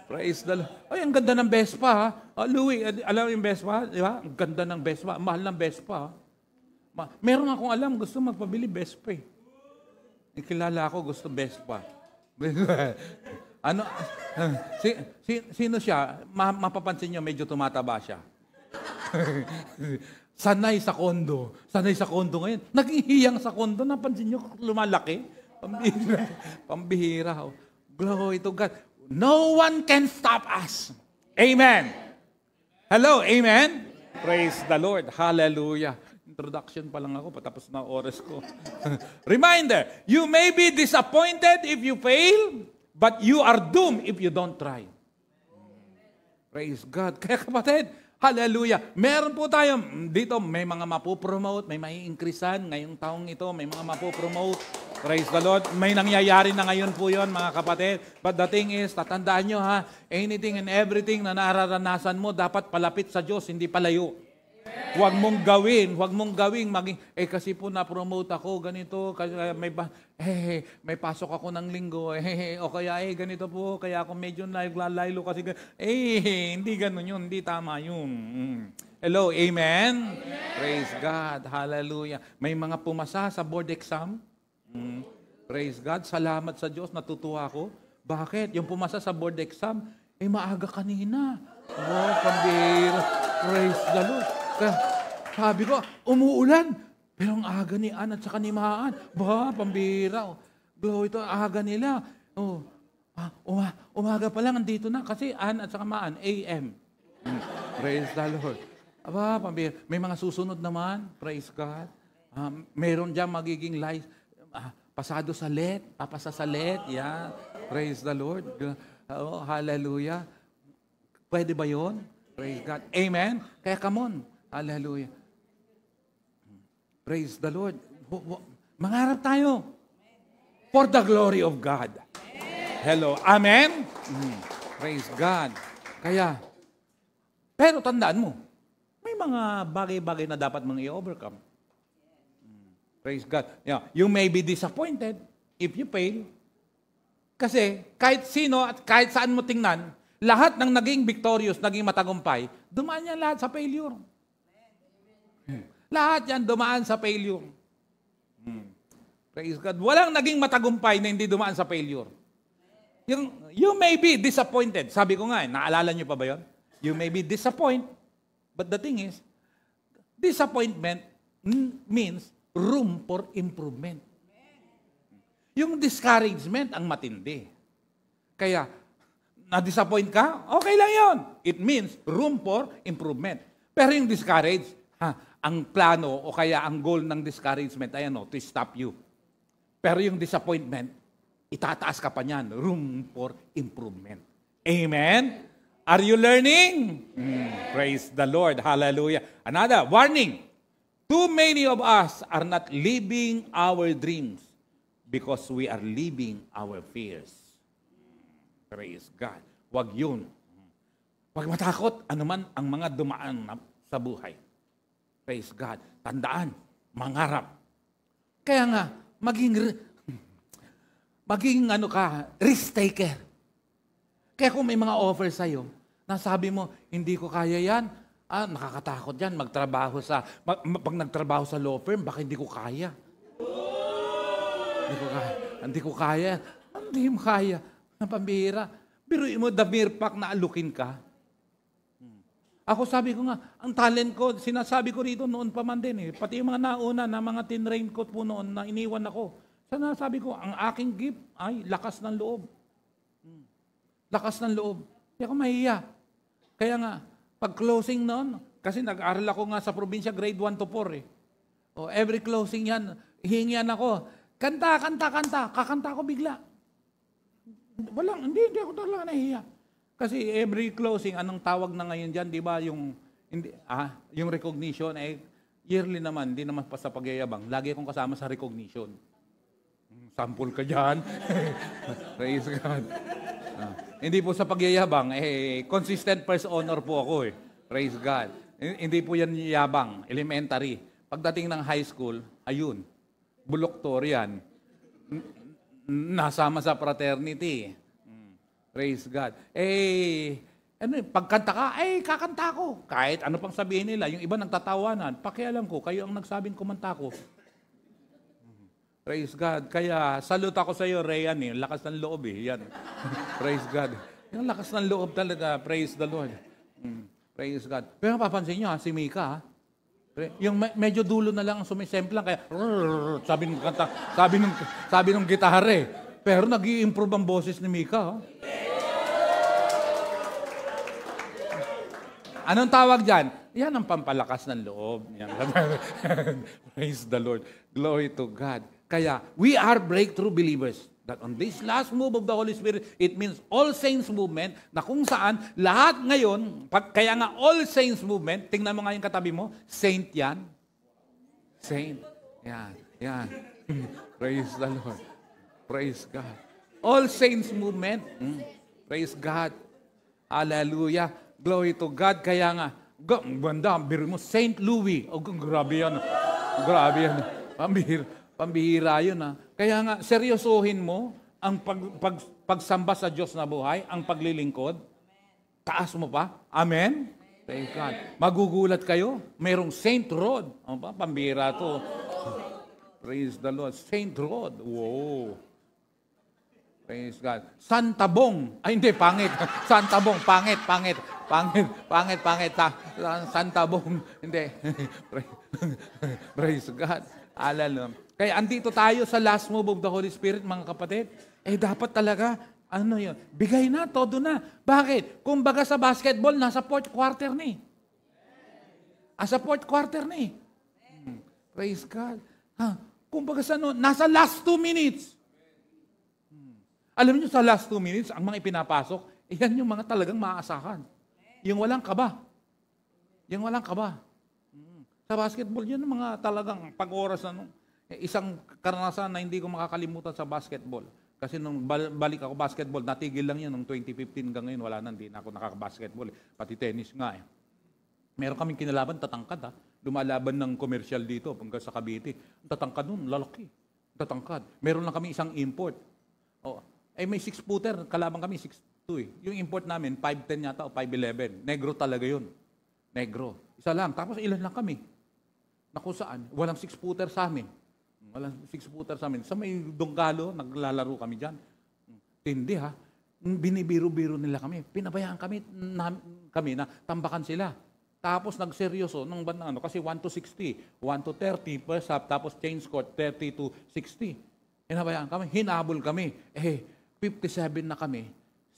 Praise the Lord. Ay, ang ganda ng Vespa, ha? Louie, alam mo yung Vespa? Di ba? Ang ganda ng Vespa. Mahal ng Vespa, ha? Meron akong alam, gusto magpabili Vespa, eh. Ikilala ako, gusto Vespa. Ano? Sino siya? Mapapansin niyo, medyo tumataba siya. Sanay sa kondo. Sanay sa kondo ngayon. Naging hiyang sa kondo. Napansin niyo, lumalaki. Pambihira. Glory to God. No one can stop us. Amen. Hello, amen? Praise the Lord. Hallelujah. Introduction pa lang ako, patapos na oras ko. Reminder, you may be disappointed if you fail, but you are doomed if you don't try. Praise God. Kaya kapatid, hallelujah. Meron po tayo, dito may mga mapopromote, may maiinkrisan. Ngayong taong ito, may mga mapopromote. Praise the Lord. May nangyayari na ngayon po yon, mga kapatid. But the thing is, tatandaan nyo ha, anything and everything na nararanasan mo, dapat palapit sa Diyos, hindi palayo. Huwag mong gawing maging, kasi po na-promote ako, ganito, kasi may pasok ako ng linggo, o kaya ganito po, kaya ako medyo naglalaylo kasi, hindi ganun yun, hindi tama yun. Hello, amen? Praise God, hallelujah. May mga pumasa sa board exam. Praise God, salamat sa Diyos, natutuwa ako. Bakit? Yung pumasa sa board exam, maaga kanina. Oh, pambira. Praise the Lord. Kaya, sabi ko, umuulan. Pero ang aga ni Ann at saka ni Maan. Pambira. Glory to, aga nila. Umaga pa lang, andito na. Kasi Ann at saka Maan, AM. Praise the Lord. Pambira. May mga susunod naman. Praise God. Meron dyan magiging life. Pasado sa let. Papasa sa let. Yeah. Praise the Lord. Hallelujah. Pwede ba yun? Praise God. Amen? Kaya come on. Hallelujah. Praise the Lord. Mangarap tayo. For the glory of God. Hello. Amen? Praise God. Kaya, pero tandaan mo, may mga bagay-bagay na dapat mong i-overcome. Praise God. Yeah. You may be disappointed if you fail. Kasi kahit sino at kahit saan mo tingnan, lahat ng naging victorious, naging matagumpay, dumaan yan lahat sa failure. Lahat yan dumaan sa failure. Praise God. Walang naging matagumpay na hindi dumaan sa failure. You may be disappointed. Sabi ko nga, naalala niyo pa ba yun? You may be disappointed. But the thing is, disappointment means room for improvement. Yung discouragement ang matindi. Kaya, na-disappoint ka? Okay lang yun. It means room for improvement. Pero yung discourage, ang plano o kaya ang goal ng discouragement ay to stop you. Pero yung disappointment, itataas ka pa niyan. Room for improvement. Amen? Are you learning? Praise the Lord. Hallelujah. Another warning. Too many of us are not living our dreams because we are living our fears. Praise God. Huwag yun. Huwag matakot anuman ang mga dumaan sa buhay. Praise God. Tandaan, mangarap. Kaya nga, maging risk taker. Kaya kung may mga offer sa'yo, nasabi mo, hindi ko kaya yan, nakakatakot yan, pag nagtrabaho sa law firm, baka hindi ko kaya. Hindi ko kaya. Hindi mo kaya. Ang pambihira. Biruin mo, the mere fact na alukin ka. Ako sabi ko nga, ang talent ko, sinasabi ko rito noon pa man din Pati yung mga nauna na mga tinrain ko po noon na iniwan ako. Sinasabi ko, ang aking gift ay lakas ng loob. Lakas ng loob. Hindi ako mahiya. Kaya nga, pag closing noon, kasi nag-aaral ako nga sa probinsya, grade 1 to 4 every closing yan, hihingian ako. Kanta. Kakanta ako bigla. Hindi ako talaga nahiya. Kasi every closing, anong tawag na ngayon dyan, di ba, yung recognition, yearly naman, hindi naman pa sa pagyayabang. Lagi akong kasama sa recognition. Sample ka dyan. Praise God. Hindi po sa pagyayabang, consistent first honor po ako Praise God. Hindi po yan yabang, elementary. Pagdating ng high school, ayun, buloktor yan. Nasama sa fraternity. Praise God. Pagkanta ka, kakanta ko. Kahit ano pang sabihin nila, yung iba nagtatawanan, pakialam ko, kayo ang nagsabing kumanta ko. Praise God. Kaya, salute ako sa iyo, Rayan, lakas ng loob yan. Praise God. Yung lakas ng loob talaga, praise the Lord. Praise God. Pero papansin nyo, si Mika, yung medyo dulo na lang ang sumisemplang, kaya, sabi nung gitara Pero nag-i-improve ang boses ni Mika. Anong tawag dyan? Yan ang pampalakas ng loob. Praise the Lord. Glory to God. Kaya, we are breakthrough believers. That on this last move of the Holy Spirit, it means All Saints Movement, na kung saan, lahat ngayon, kaya nga All Saints Movement, tingnan mo nga yung katabi mo, Saint yan. Saint. Yan. Praise the Lord. Praise God. All Saints Movement. Praise God. Hallelujah. Glory to God. Kaya nga, Ganda, biro mo, St. Louis. Grabe yan. Grabe yan. Pambihira yun. Kaya nga, seryosohin mo ang pagsamba sa Diyos na buhay, ang paglilingkod. Taas mo pa. Amen? Thank God. Magugulat kayo. Merong Saint Rod. Pambihira to. Praise the Lord. Saint Rod. Wow. Praise God. Santa Bong. Ay, hindi, pangit. Santa Bong, pangit. Santa Bong. Hindi. Praise God. Alala. Kaya andito tayo sa last move of the Holy Spirit, mga kapatid. Dapat talaga, yun? Bigay na, todo na. Bakit? Kung baga sa basketball, nasa fourth quarter na eh. Sa fourth quarter na eh. Praise God. Kung baga sa nasa last 2 minutes. Alam niyo sa last 2 minutes, ang mga ipinapasok, yan yung mga talagang maaasahan. Yung walang kaba. Sa basketball, yun yung mga talagang pag-oras na isang karanasan na hindi ko makakalimutan sa basketball. Kasi nung balik ako basketball, natigil lang yun nung 2015 hanggang ngayon, wala na, hindi na ako nakaka-basketball. Pati tennis nga eh. Meron kaming kinalaban, tatangkad Lumalaban ng commercial dito, hanggang sa Cavite. Tatangkad nun, lalaki. Tatangkad. Meron lang kami isang import. May 6-footer, kalaban kami 6'2" eh. Yung import namin, 5'10" yata o 5'11". Negro talaga yun. Negro. Isa lang. Tapos ilan lang kami. Na kung saan, walang 6-footer sa amin. Sa may Donggalo, naglalaro kami dyan. Tindi Binibiro-biro nila kami. Pinabayaan kami na tambakan sila. Tapos nagseryoso nung kasi 1-60, 1-30 first half, tapos change score 30-60. Pinabayaan kami, hinabol kami. 57 na kami,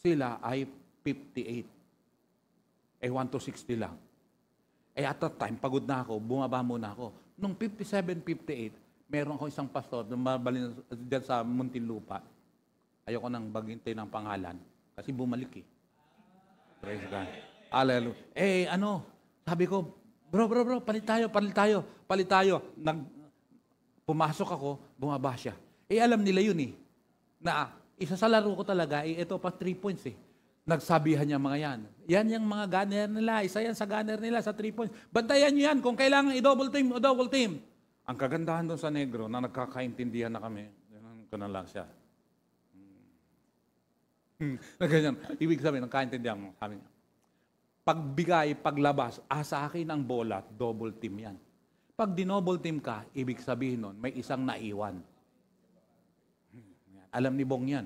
sila ay 58. 1-60 lang. At that time, pagod na ako, bumaba muna ako. Nung 57-58, meron ako isang pastor, dumabali dyan sa Muntinlupa. Ayoko nang bagintay ng pangalan, kasi bumalik eh. Praise God. Hallelujah. Sabi ko, bro, palit tayo. Pumasok ako, bumaba siya. Alam nila yun eh, na isa sa laro ko talaga, ito pa 3 points eh. Nagsabihan niya mga yan. Yan yung mga gunner nila. Isa yan sa gunner nila sa 3 points. Bantayan niyo yan kung kailangan i-double team. Ang kagandahan doon sa negro na nagkakaintindihan na kami, ganun lang siya. Ganyan. Ibig sabihin, nagkakaintindihan mo. Sabi niya, pagbigay, paglabas, sa akin ang bola, double team yan. Pag dinoble team ka, ibig sabihin nun, may isang naiwan. Alam ni Bong yan.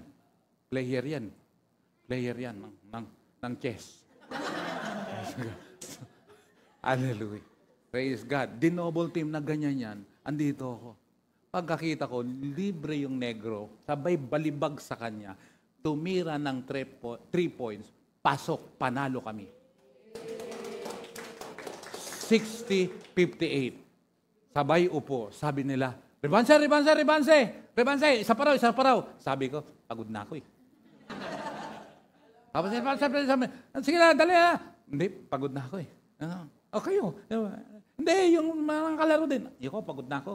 Player yan ng chess. Hallelujah. Praise God. Dinoble team na ganyan yan. Andito ako. Pagkakita ko, libre yung negro, sabay balibag sa kanya, tumira ng 3 points, pasok, panalo kami. 60-58. Sabay upo. Sabi nila, Rebanse! Isa pa raw. Sabi ko, pagod na ako eh. Tapos sabi, sige na, dali na. Hindi, pagod na ako eh. Kayo. Hindi, yung mga kalaro din. Pagod na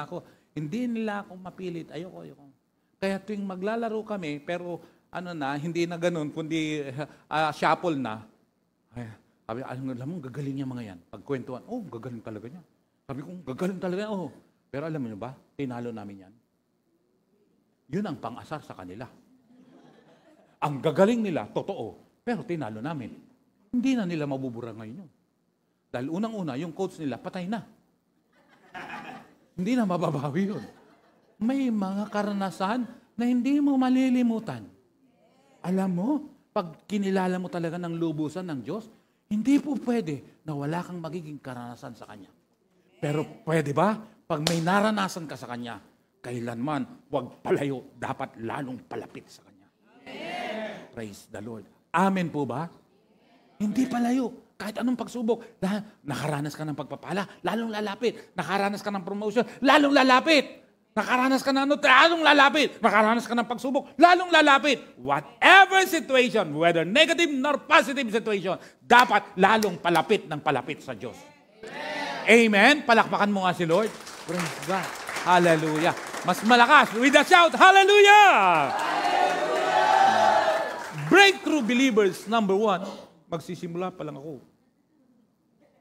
ako. Hindi nila ako mapilit. Ayoko. Kaya tuwing maglalaro kami, pero hindi na ganun, kundi shuffle na. Sabi, alam mo, gagaling yung mga yan. Pagkwentuhan, gagaling talaga niya. Sabi ko, gagaling talaga yan. Pero alam mo ba, tinalo namin yan. Yun ang pang-asar sa kanila. Ang gagaling nila, totoo. Pero tinalo namin. Hindi na nila mabubura ngayon yun. Dahil unang-una, yung coach nila, patay na. Hindi na mababawi yun. May mga karanasan na hindi mo malilimutan. Alam mo, pag kinilala mo talaga ng lubusan ng Diyos, hindi po pwede na wala kang magiging karanasan sa Kanya. Pero pwede ba? Pag may naranasan ka sa Kanya, kailanman huwag palayo, dapat lalong palapit sa Kanya. Amen. Praise the Lord. Amen po ba? Hindi palayo. Kahit anong pagsubok, nakaranas ka ng pagpapala, lalong lalapit. Nakaranas ka ng promotion, lalong lalapit. Nakaranas ka ng lalong lalapit. Nakaranas ka ng pagsubok, lalong lalapit. Whatever situation, whether negative nor positive situation, dapat lalong palapit ng palapit sa Diyos. Amen? Palakpakan mo nga si Lord. Praise God. Hallelujah. Mas malakas. With a shout, Hallelujah! Hallelujah! Breakthrough believers, number 1. Magsisimula pa lang ako.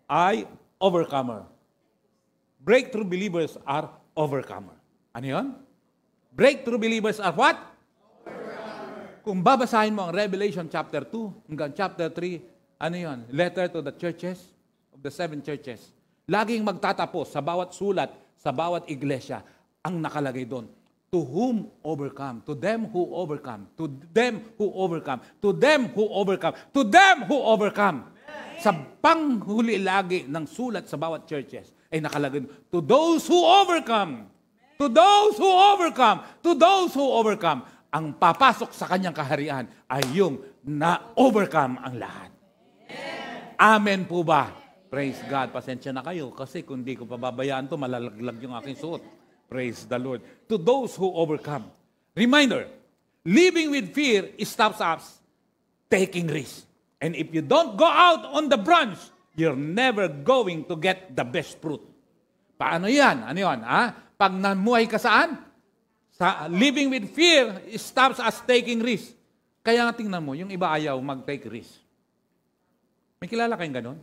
ay overcomer. Breakthrough believers are overcomer. Ano yun? Breakthrough believers are what? Overcomer. Kung babasahin mo ang Revelation chapter 2 hanggang chapter 3, ano yun? Letter to the churches of the 7 churches. Laging magtatapos sa bawat sulat, sa bawat iglesia, ang nakalagay doon. To whom overcome, to them who overcome, to them who overcome, to them who overcome, to them who overcome. Sa panghuli lagi ng sulat sa bawat churches ay nakalagay, to those who overcome, to those who overcome, to those who overcome. Ang papasok sa kanyang kaharian ay yung na-overcome ang lahat. Amen po ba? Praise God. Pasensya na kayo kasi kung di ko pababayaan to, malalaglag yung aking suot. Praise the Lord. To those who overcome. Reminder, living with fear stops us taking risks. And if you don't go out on the branch, you're never going to get the best fruit. Paano yan? Ano yan? Pag namuhay ka saan? Sa living with fear stops us taking risks. Kaya nga tingnan mo, yung iba ayaw mag-take risks. May kilala kayong ganon?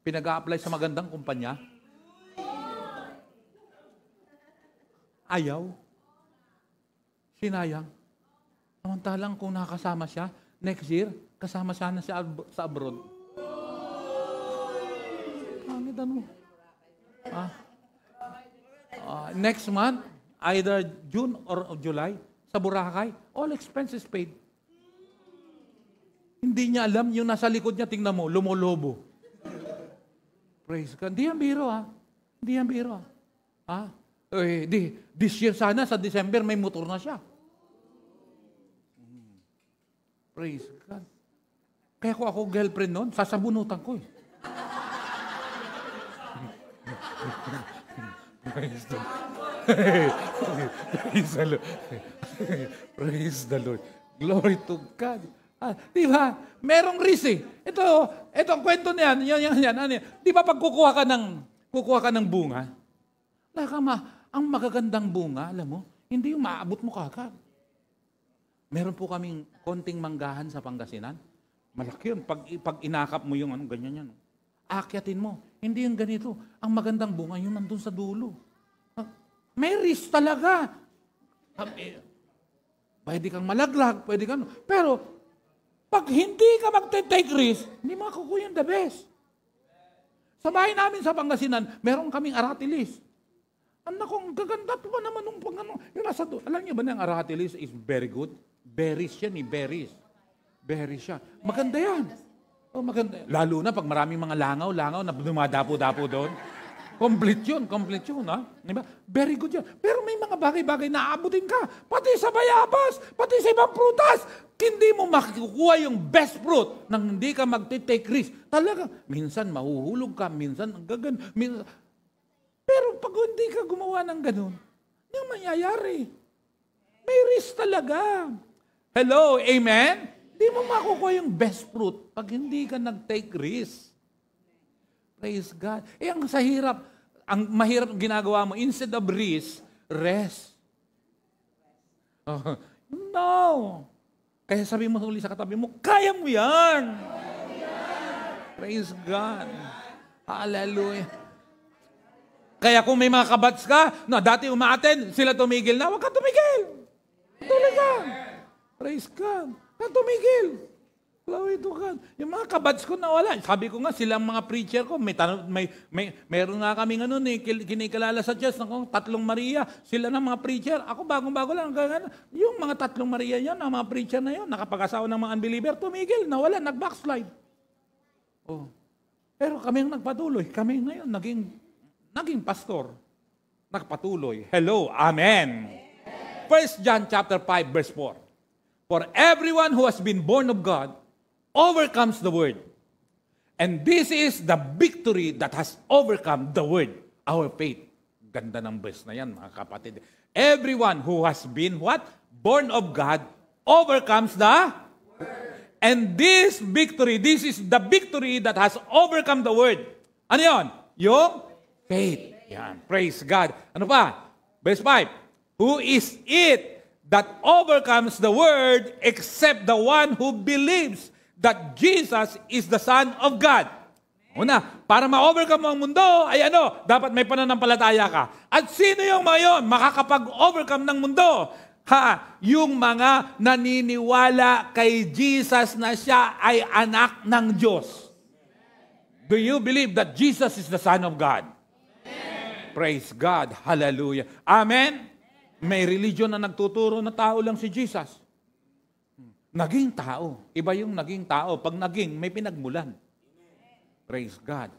Pinag-a-apply sa magandang kumpanya? Ayaw. Sinayang. Samantalang kung nakasama siya, next year, kasama siya na siya sa abroad. Pangit ano? Next month, either June or July, sa Boracay, all expenses paid. Hindi niya alam, yung nasa likod niya, tingnan mo, lumolobo. Praise God. Hindi yan biro, Hindi yan biro, this year sana, sa December, may motor na siya. Praise God. Kaya kung ako girlfriend noon, sasabunutan ko Praise the Lord. Praise the Lord. Praise the Lord. Glory to God. Diba? Merong risk Ito ang kwento niyan. Yan. Di ba pag kukuha ka ng bunga, ang magagandang bunga, alam mo, hindi yung maabot mo kagad. Meron po kaming konting manggahan sa Pangasinan. Malaki yun. Pag inakap mo yung ganyan yan. Akyatin mo. Hindi yung ganito. Ang magandang bunga, yung nandun sa dulo. May risk talaga. Pwede kang malaglag, pwede kang... Pero, pag hindi ka mag-take risk, hindi makakuha yung the best. Sa bahay namin sa Pangasinan, meron kaming aratilis. Ang gaganda pa naman nung yung nasa doon. Alam niyo ba na ang aratilis is very good? Berries yan berries. Berries siya. Maganda yan. Maganda. Lalo na pag maraming mga langaw na dumadapo-dapo doon. Complete yun, Diba? Very good yun. Pero may mga bagay-bagay na aabutin ka. Pati sa bayabas, pati sa ibang prutas. Hindi mo makukuha yung best fruit nang hindi ka mag-take risk. Talaga, minsan mahuhulog ka, minsan pero pag hindi ka gumawa ng ganun, yung mangyayari. May risk talaga. Hello, amen? Hindi mo makukuha yung best fruit pag hindi ka nag-take risk. Praise God. Ang mahirap ginagawa mo, instead of risk, rest. No. Kaya sabi mo uli sa katabi mo, kaya mo yan. Praise God. Hallelujah. Kaya kung may mga kabats ka, dati umaaten, sila tumigil na, huwag ka tumigil. Tuloy ka. Praise God. Huwag tumigil. Glory to God. Yung mga kabats ko nawala. Sabi ko nga, silang mga preacher ko, meron nga kami kinikalala sa church, 3 Maria. Sila na mga preacher. Ako bagong-bago lang. Yung mga 3 Maria yan, ang mga preacher na yun, nakapag-asawa ng mga unbeliever, tumigil, nawala, nag-backslide. Pero kami ang nagpatuloy. Kami ngayon, naging pastor. Nagpatuloy. Hello, amen. 1 John chapter 5, verse 4. For everyone who has been born of God overcomes the world. And this is the victory that has overcome the world, our faith. Ganda ng verse na yan, mga kapatid. Everyone who has been what? Born of God overcomes the world. And this is the victory that has overcome the world. Ano yun? Yung faith. Yan. Praise God. Ano pa? Verse 5. Who is it that overcomes the world except the one who believes that Jesus is the Son of God? Una, para ma-overcome mo ang mundo, ay dapat may pananampalataya ka. At sino yung mga yun? Makakapag-overcome ng mundo. Yung mga naniniwala kay Jesus na siya ay anak ng Diyos. Do you believe that Jesus is the Son of God? Amen. Praise God. Hallelujah. Amen? May religion na nagtuturo na tao lang si Jesus. Naging tao. Iba yung naging tao. Pag naging, may pinagmulan. Praise God.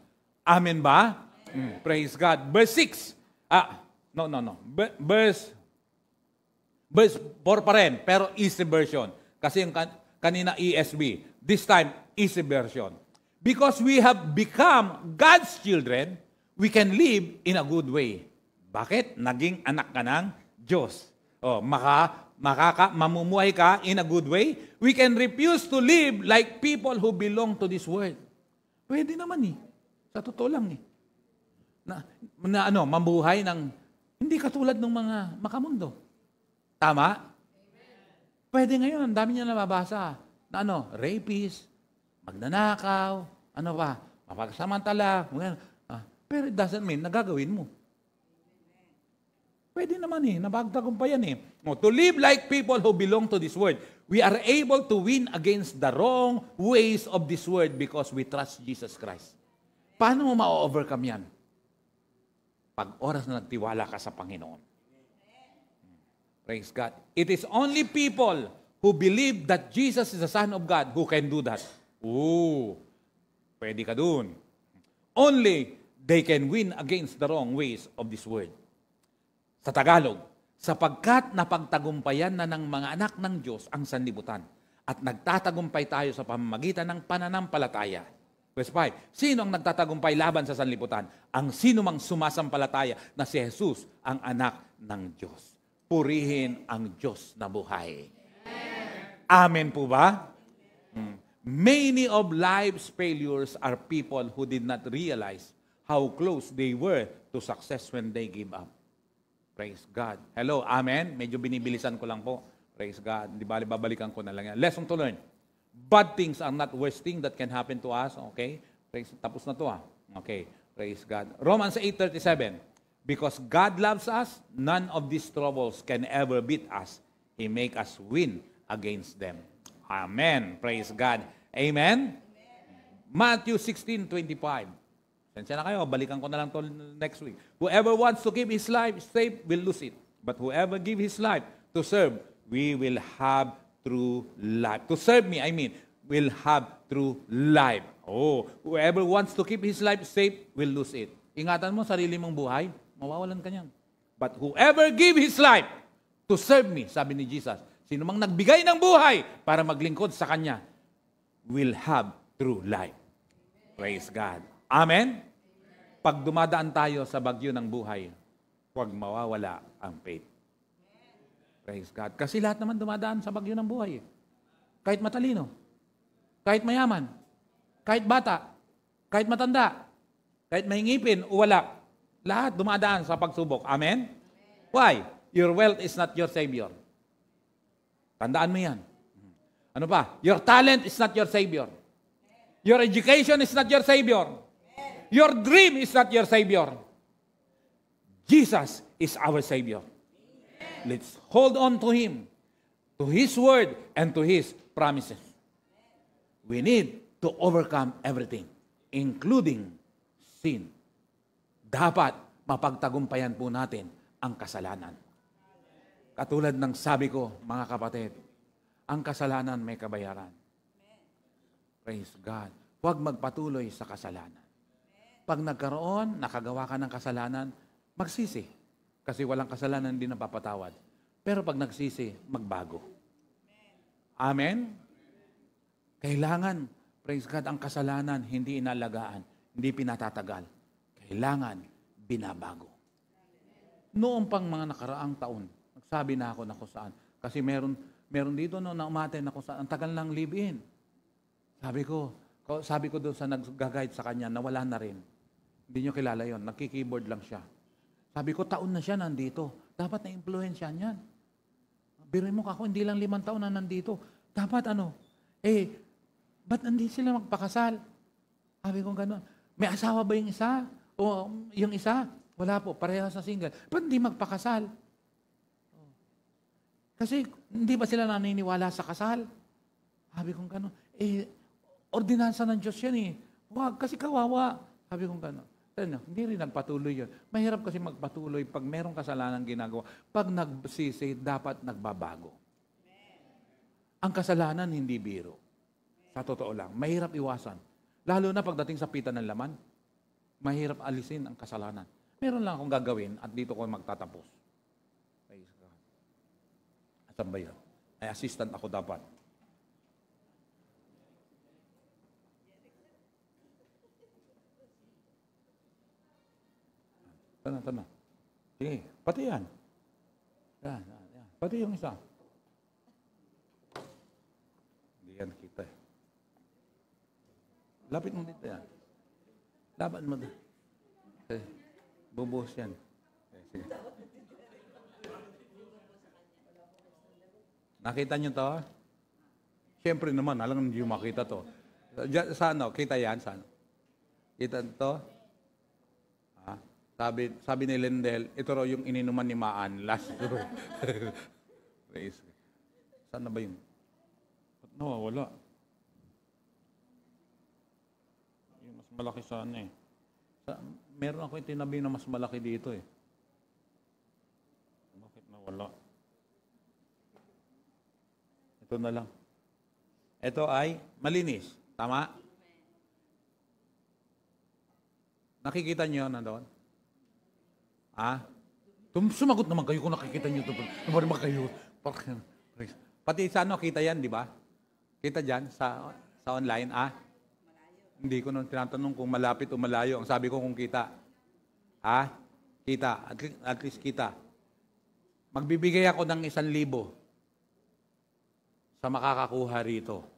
Amen ba? Praise God. Verse 6. No. Verse 4 pa rin, pero easy version. Kasi yung kanina ESV. This time, easy version. Because we have become God's children, we can live in a good way. Bakit? Naging anak ka ng Diyos. Mamumuhay ka in a good way. We can refuse to live like people who belong to this world. Pwede naman Sa totoo lang mabuhay ng hindi katulad ng mga makamundo. Tama? Pwede ngayon, ang dami niya nababasa na rapist, magnanakaw, mapagsamantala, pero it doesn't mean nagagawin mo. Pwede naman nabagtagumpayan To live like people who belong to this world, we are able to win against the wrong ways of this world because we trust Jesus Christ. Paano mo ma-overcome yan? Pag oras na nagtiwala ka sa Panginoon. Praise God. It is only people who believe that Jesus is the Son of God who can do that. Pwede ka dun. Only they can win against the wrong ways of this world. Sa Tagalog, sapagkat napagtagumpayan na ng mga anak ng Diyos ang sanlibutan at nagtatagumpay tayo sa pamamagitan ng pananampalataya. Verse 5, sino ang nagtatagumpay laban sa sanlibutan? Ang sino mang sumasampalataya na si Jesus ang anak ng Diyos. Purihin ang Diyos na buhay. Amen po ba? Many of life's failures are people who did not realize how close they were to success when they give up. Praise God. Hello, amen? Medyo binibilisan ko lang po. Praise God. Di bali, babalikan ko na lang yan. Lesson to learn. Bad things are not worst thing that can happen to us. Okay? Tapos na to Okay. Praise God. Romans 8:37. Because God loves us, none of these troubles can ever beat us. He make us win against them. Amen. Praise God. Amen? Matthew 16:25. Sensya na kayo, balikan ko na lang to next week. Whoever wants to keep his life safe will lose it. But whoever give his life to serve, we will have true life. To serve me, will have true life. Whoever wants to keep his life safe will lose it. Ingatan mo sarili mong buhay, mawawalan ka niyan. But whoever give his life to serve me, sabi ni Jesus, sino mang nagbigay ng buhay para maglingkod sa Kanya, will have true life. Praise God. Amen? Pag dumadaan tayo sa bagyo ng buhay, huwag mawawala ang faith. Praise God. Kasi lahat naman dumadaan sa bagyo ng buhay. Kahit matalino, kahit mayaman, kahit bata, kahit matanda, kahit may ngipin o wala, lahat dumadaan sa pagsubok. Amen? Why? Your wealth is not your savior. Tandaan mo yan. Ano pa? Your talent is not your savior. Your education is not your savior. Your dream is not your savior. Jesus is our savior. Let's hold on to Him, to His word, and to His promises. We need to overcome everything, including sin. Dapat mapagtagumpayan po natin ang kasalanan. Katulad ng sabi ko, mga kapatid, ang kasalanan may kabayaran. Praise God. Huwag magpatuloy sa kasalanan. Pag nagkaroon, nakagawa ka ng kasalanan, magsisi. Kasi walang kasalanan din napapatawad. Pero pag nagsisi, magbago. Amen? Kailangan, praise God, ang kasalanan hindi inalagaan, hindi pinatatagal. Kailangan binabago. Noong pang mga nakaraang taon, nagsabi na ako na kung saan. Kasi meron dito na umaten na kung saan. Ang tagal ng live-in. Sabi ko doon sa nag-guide sa kanya, nawala na rin. Hindi nyo kilala yon, nagki-keyboard lang siya. Sabi ko, taon na siya nandito. Dapat na-influensya niyan. Biruin mo ako, hindi lang 5 taon na nandito. Dapat ba't hindi sila magpakasal? Sabi ko gano'n. May asawa ba yung isa? O yung isa? Wala po, parehas na single. Ba't hindi magpakasal? Kasi hindi ba sila naniniwala sa kasal? Sabi kong gano'n. Ordinansa ng Diyos yan eh. Huwag, kasi kawawa. Sabi kong gano'n. Hindi rin nagpatuloy yun. Mahirap kasi magpatuloy pag merong kasalanan ginagawa. Pag nagsisi, dapat nagbabago. Ang kasalanan hindi biro. Sa totoo lang. Mahirap iwasan. Lalo na pagdating sa pita ng laman, mahirap alisin ang kasalanan. Meron lang akong gagawin at dito ko magtatapos. Asan ba yun? Ay assistant ako dapat. Tanong. Sige, pati yan. Yan. Pati yung isa. Hindi yan kita eh. Lapit mo dito yan. Laban mo dito. Okay. Bubuhos yan. Okay, sige. Nakita nyo to? Siyempre naman, alam nyo makita to. Sa ano? Kita yan? Saan? Kita to? Sabi ni Lindel, ito raw yung ininuman ni Maan last year. Saan na ba yun? Ba't nawawala? Yung mas malaki sana eh. Meron ako yung tinabi na mas malaki dito eh. Bakit nawala? Ito na lang. Ito ay malinis. Tama? Nakikita nyo nandoon? Sumagot naman kayo kung nakikita nyo ito. Naman kayo. Pati sa ano, kita yan, di ba? Kita dyan sa online, Hindi ko nung tinatanong kung malapit o malayo. Ang sabi ko kung kita. Kita. At least kita. Magbibigay ako ng 1,000 sa makakakuha rito.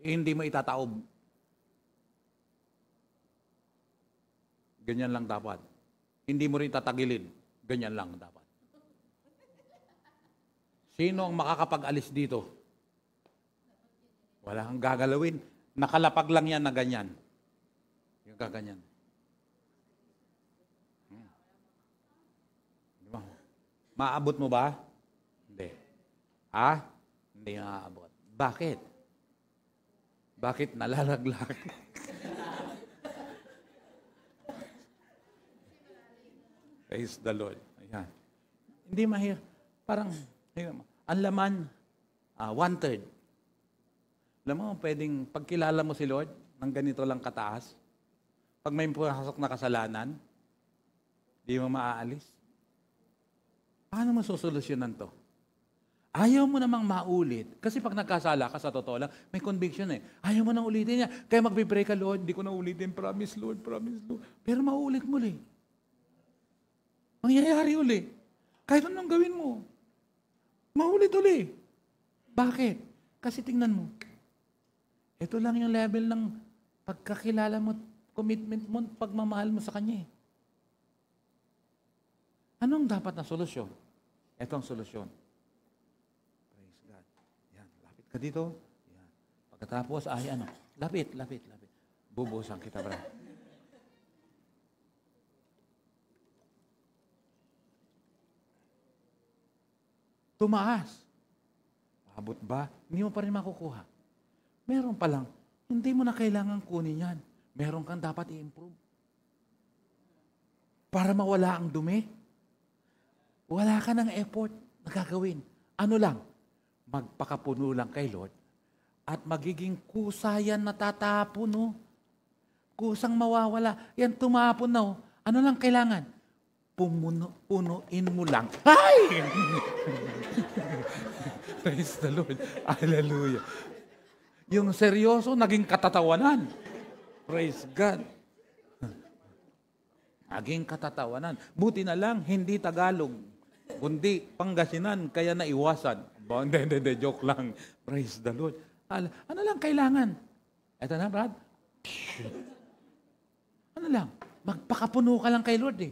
Hindi mo itataob. Ganyan lang dapat. Hindi mo rin tatagilid. Ganyan lang dapat. Sino ang makakapag-alis dito? Wala kang gagalawin. Nakalapag lang yan na ganyan. Yung kaganyan. Diba? Maabot mo ba? Hindi. Hindi maaabot. Bakit? Bakit nalalaglag? Praise the Lord. Ayan. Hindi mahirap. Parang, ang laman, 1/3. Alam mo, pwedeng pagkilala mo si Lord ng ganito lang kataas, pag may pasok na kasalanan, di mo maaalis. Paano mo susolusyonan to? Ayaw mo namang maulit. Kasi pag nagkasala ka, sa totoo lang, may conviction eh. Ayaw mo nang ulitin niya. Kaya magpipray ka, Lord, hindi ko na ulitin. Promise, Lord, promise, Lord. Pero maulit muli. Mangyayari uli. Kahit anong gawin mo. Maulit uli. Bakit? Kasi tingnan mo. Ito lang yung level ng pagkakilala mo, commitment mo, pagmamahal mo sa Kanya eh. Anong dapat na solusyon? Ito ang solusyon. Praise God. Yan, lapit ka dito. Yan. Pagkatapos, lapit. Bubuhusan kita, bro. Tumaas. Abot ba? Hindi mo pa rin makukuha. Meron pa lang. Hindi mo na kailangan kunin yan. Meron kang dapat i-improve. Para mawala ang dumi. Wala ka ng effort na gagawin. Ano lang? Magpakapuno lang kay Lord at magiging kusa yan natatapon, no? Kusang mawawala. Yan tumapon na, oh. Ano lang kailangan? Punuin mo lang. Ay! Praise the Lord. Hallelujah. Yung seryoso, naging katatawanan. Praise God. Naging katatawanan. Buti na lang, hindi Tagalog. Kundi Pangasinan, kaya naiwasan. Hindi, joke lang. Praise the Lord. Ano lang kailangan? Eto na, Brad. Ano lang? Magpakapuno ka lang kay Lord eh.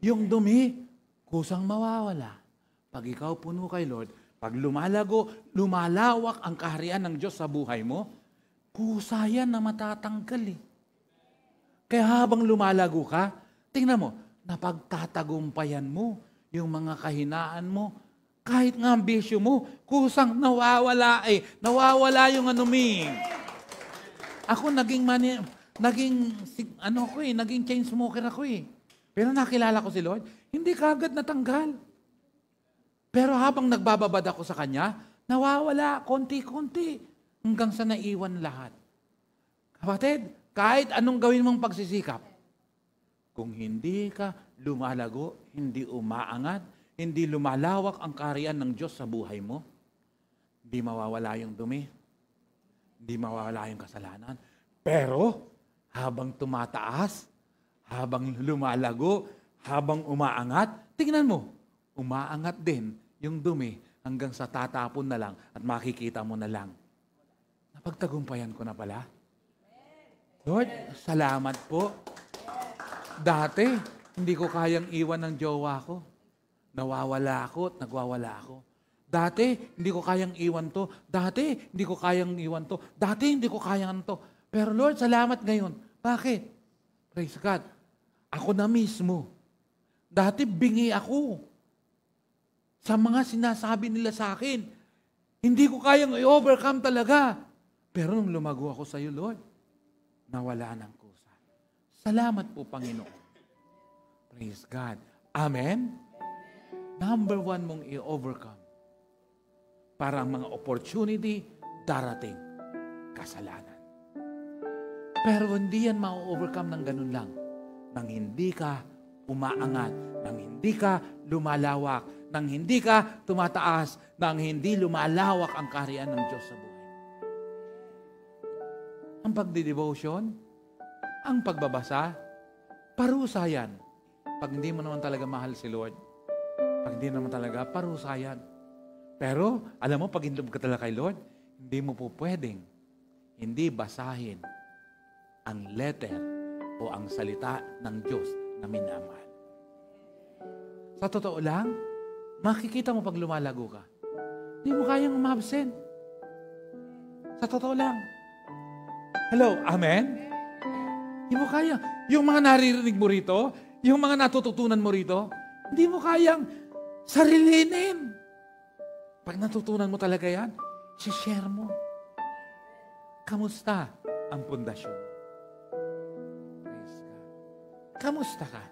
Yung dumi, kusang mawawala. Pag ikaw puno kay Lord, pag lumalawak ang kaharian ng Diyos sa buhay mo, kusa yan na matatanggal eh. Kaya habang lumalago ka, tingnan mo, napagtatagumpayan mo yung mga kahinaan mo. Kahit nga ang bisyo mo, kusang nawawala Nawawala yung Ako naging chain smoker ako eh. Pero nakilala ko si Lord, hindi kaagad natanggal. Pero habang nagbababad ako sa Kanya, nawawala, konti-konti, hanggang sa naiwan lahat. Kapatid, kahit anong gawin mong pagsisikap, kung hindi ka lumalago, hindi umaangat, hindi lumalawak ang kaharian ng Diyos sa buhay mo, hindi mawawala yung dumi, hindi mawawala yung kasalanan. Pero, habang tumataas, habang lumalago, habang umaangat, tingnan mo, umaangat din yung dumi hanggang sa tatapon na lang at makikita mo na lang. Napagtagumpayan ko na pala. Lord, salamat po. Dati, hindi ko kayang iwan ng jowa ko. Nawawala ako at nagwawala ako. Dati, hindi ko kayang iwan to. Dati, hindi ko kayang iwan to. Dati, hindi ko kayang to. Pero Lord, salamat ngayon. Bakit? Praise God. Ako na mismo. Dati, bingi ako sa mga sinasabi nila sa akin. Hindi ko kayang i-overcome talaga. Pero nung lumago ako sa iyo, Lord, nawala ng kusa. Salamat po, Panginoon. Praise God. Amen? Number 1 mong i-overcome. Para ang mga opportunity darating, kasalanan. Pero hindi yan ma-overcome ng ganun lang. Nang hindi ka umaangat, nang hindi ka lumalawak, nang hindi ka tumataas, nang hindi lumalawak ang kaharian ng Diyos sa buhay. Ang pagdidevotion, ang pagbabasa, parusa yan. Pag hindi mo naman talaga mahal si Lord, pag hindi naman talaga, parusa yan. Pero, alam mo, pag in love ka talaga kay Lord, hindi mo po pwedeng hindi basahin ang letter o ang salita ng Diyos na minamahal. Sa totoo lang, makikita mo pag lumalago ka, hindi mo kayang umabsent. Sa totoo lang. Hello, amen? Hindi mo kaya. Yung mga naririnig mo rito, yung mga natututunan mo rito, hindi mo kayang sarilinin. Pag natutunan mo talaga yan, share mo. Kamusta ang pundasyon? Praise God. Kamusta ka?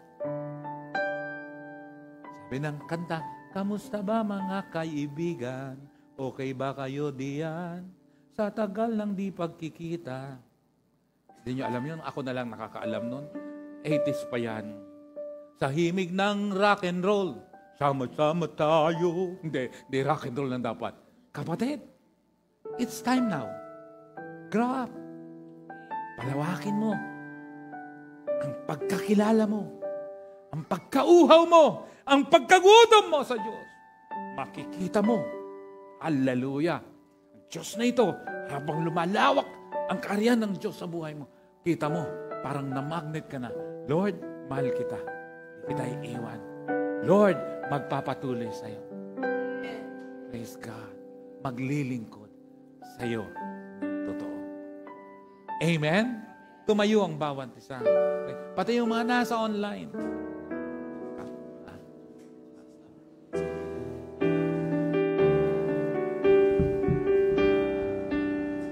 Sabi ng kanta, kamusta ba mga kaibigan? Okay ba kayo diyan? Sa tagal ng di pagkikita. Hindi nyo alam yun? Ako na lang nakakaalam nun. 80s pa yan. Sa himig ng rock and roll, sama-sama tayo. Hindi rock and roll lang dapat. Kapatid, it's time now. Grow up. Palawakin mo ang pagkakilala mo, ang pagkauhaw mo, ang pagkagutom mo sa Diyos. Makikita mo, hallelujah, ang Diyos na ito, habang lumalawak ang kaharian ng Diyos sa buhay mo, kita mo, parang na-magnet ka na. Lord, mahal kita. Hindi kita iiwan. Lord, magpapatuloy sa'yo. Praise God. Maglilingkod sa'yo. Totoo. Amen? Tumayo ang bawat isa. Pati yung mga nasa online.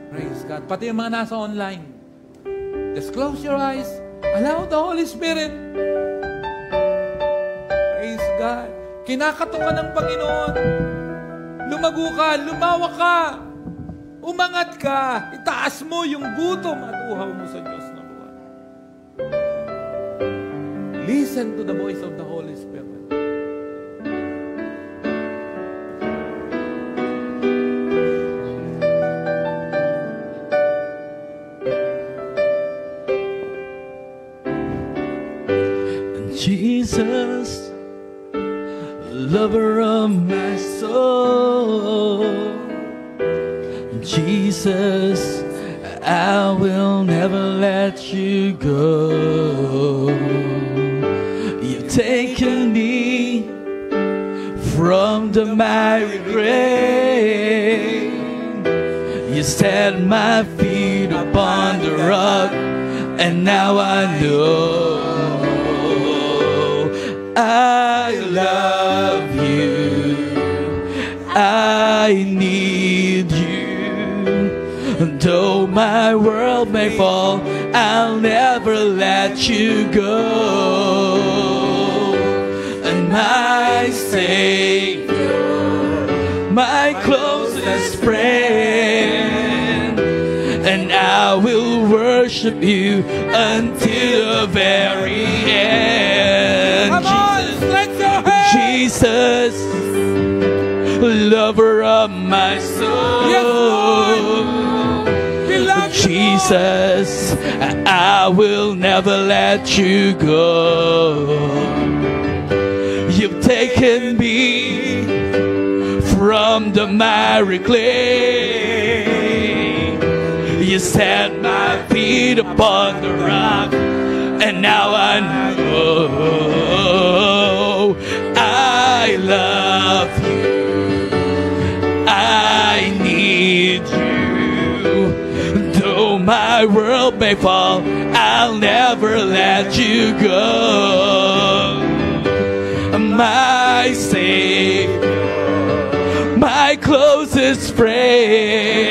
Praise God. Pati yung mga nasa online. Just close your eyes. Allow the Holy Spirit. Praise God. Kinakato ka ng Panginoon. Lumago ka, lumawak ka. Umangat ka. Itaas mo yung gutom at uhaw mo sa Diyos na buhay. Listen to the voice of the Holy Spirit. Jesus, lover of my soul. Jesus, I will never let you go. You've taken me from the miry grave. You set my feet upon the rock, And now I know I love you. I need you. Though my world may fall, I'll never let you go. And my Savior, my closest friend, and I will worship you until the very end. Come on, stretch your hands. Jesus, lover of my soul. Yes, Lord. We love you, Jesus, I will never let you go. You've taken me from the miry clay. You set my feet upon the rock, and now I know I love you. I need you. Though my world may fall, I'll never let you go. My Savior, my closest friend,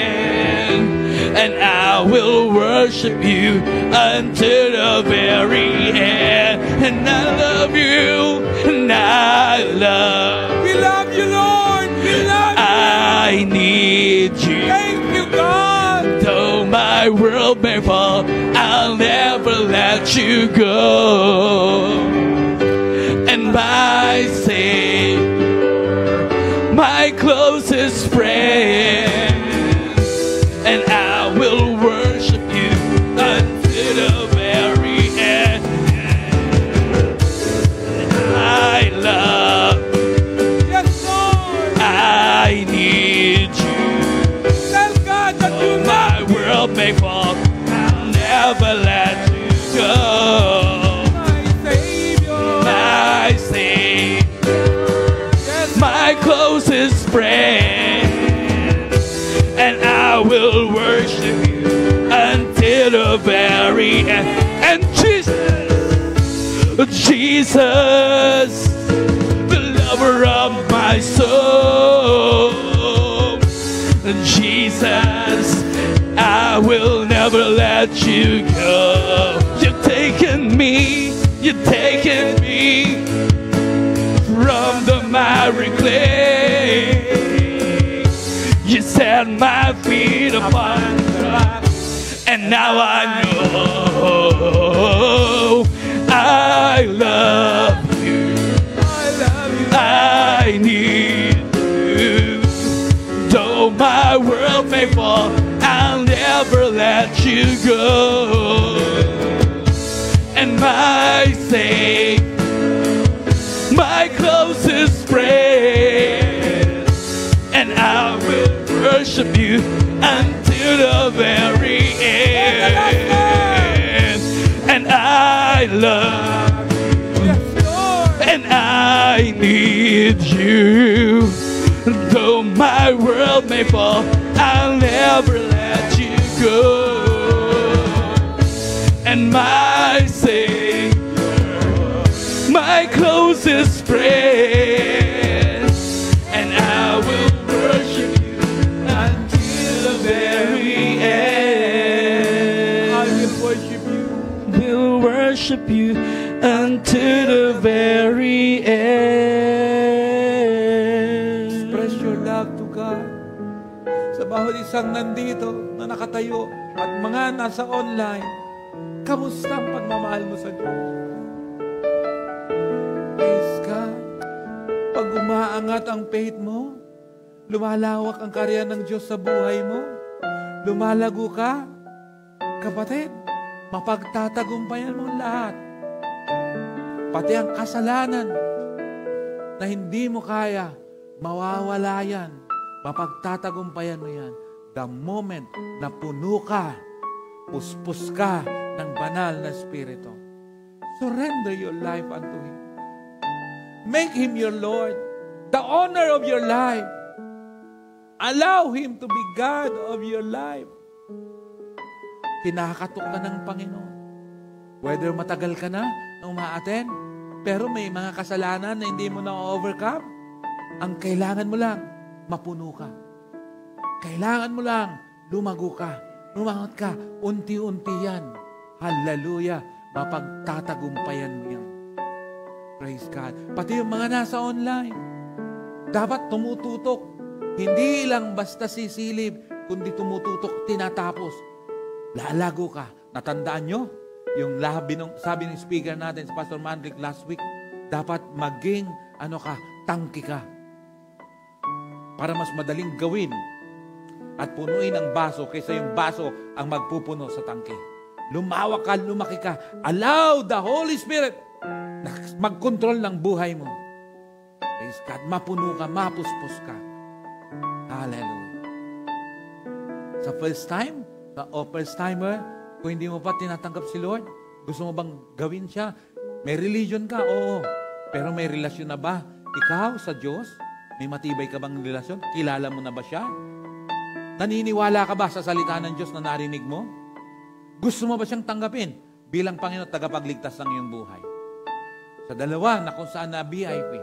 and I will worship you until the very end. And I love you, and I love. We love you, Lord. We love you. I need you. Thank you, God. Though my world may fall, I'll never let you go. And my Savior, my closest friend, and I will worship you until the very end. I love, Yes, Lord. I need you. Tell God that you Though my love world may fall, I'll never let you go. my Savior. My Savior, Yes, my closest friend, and I will worship you until the very end. And Jesus, the lover of my soul, Jesus, I will never let you go. You've taken me from the miry clay. You set my feet upon the rock, and now I know I love you. I love you. I need you. Though my world may fall, I'll never let you go. And my Savior, my closest friend, and I will worship you until the very end. And I love you, Yes, Lord. and I need you. Though my world may fall, I'll never let you go. And my Savior, my closest friend, and I will worship you until the very end. I will worship you. Will worship you until the very end. Express your love to God. Sa bawat isang nandito na nakatayo at mga nasa online, kamusta ang pagmamahal mo sa Diyos? Praise God. Pag umaangat ang faith mo, lumalawak ang karya ng Diyos sa buhay mo, lumalago ka, kapatid, mapagtatagumpayan mo lahat. Pati ang kasalanan na hindi mo kaya, mawawala yan. Mapagtatagumpayan mo yan. The moment na puno ka, puspos ka ng banal na Espiritu. Surrender your life unto Him. Make Him your Lord, the owner of your life. Allow Him to be God of your life. Kinakatok ka ng Panginoon. Whether matagal ka na umaaten, pero may mga kasalanan na hindi mo na-overcome, ang kailangan mo lang, mapuno ka. Kailangan mo lang, lumago ka. Lumangot ka. Unti-unti yan. Hallelujah. Mapagtatagumpayan mo yan. Praise God. Pati yung mga nasa online, dapat tumututok. Hindi lang basta sisilib, kundi tumututok, tinatapos. Lalago ka. Natandaan nyo? Yung sabi ng speaker natin, si Pastor Mandrick last week, dapat maging, tangki ka. Para mas madaling gawin at punuin ang baso kaysa yung baso ang magpupuno sa tangke. Lumawak ka, lumaki ka. Allow the Holy Spirit na mag-control ng buhay mo. Praise God. Mapuno ka, mapuspos ka. Hallelujah. Sa first timer, kung hindi mo pa tinatanggap si Lord, gusto mo bang gawin siya? May religion ka? Oo. Pero may relasyon na ba? Ikaw sa Diyos? May matibay ka bang relasyon? Kilala mo na ba siya? Naniniwala ka ba sa salita ng Diyos na narinig mo? Gusto mo ba siyang tanggapin bilang Panginoon at tagapagligtas ng iyong buhay? Sa dalawa na kung saan na VIP,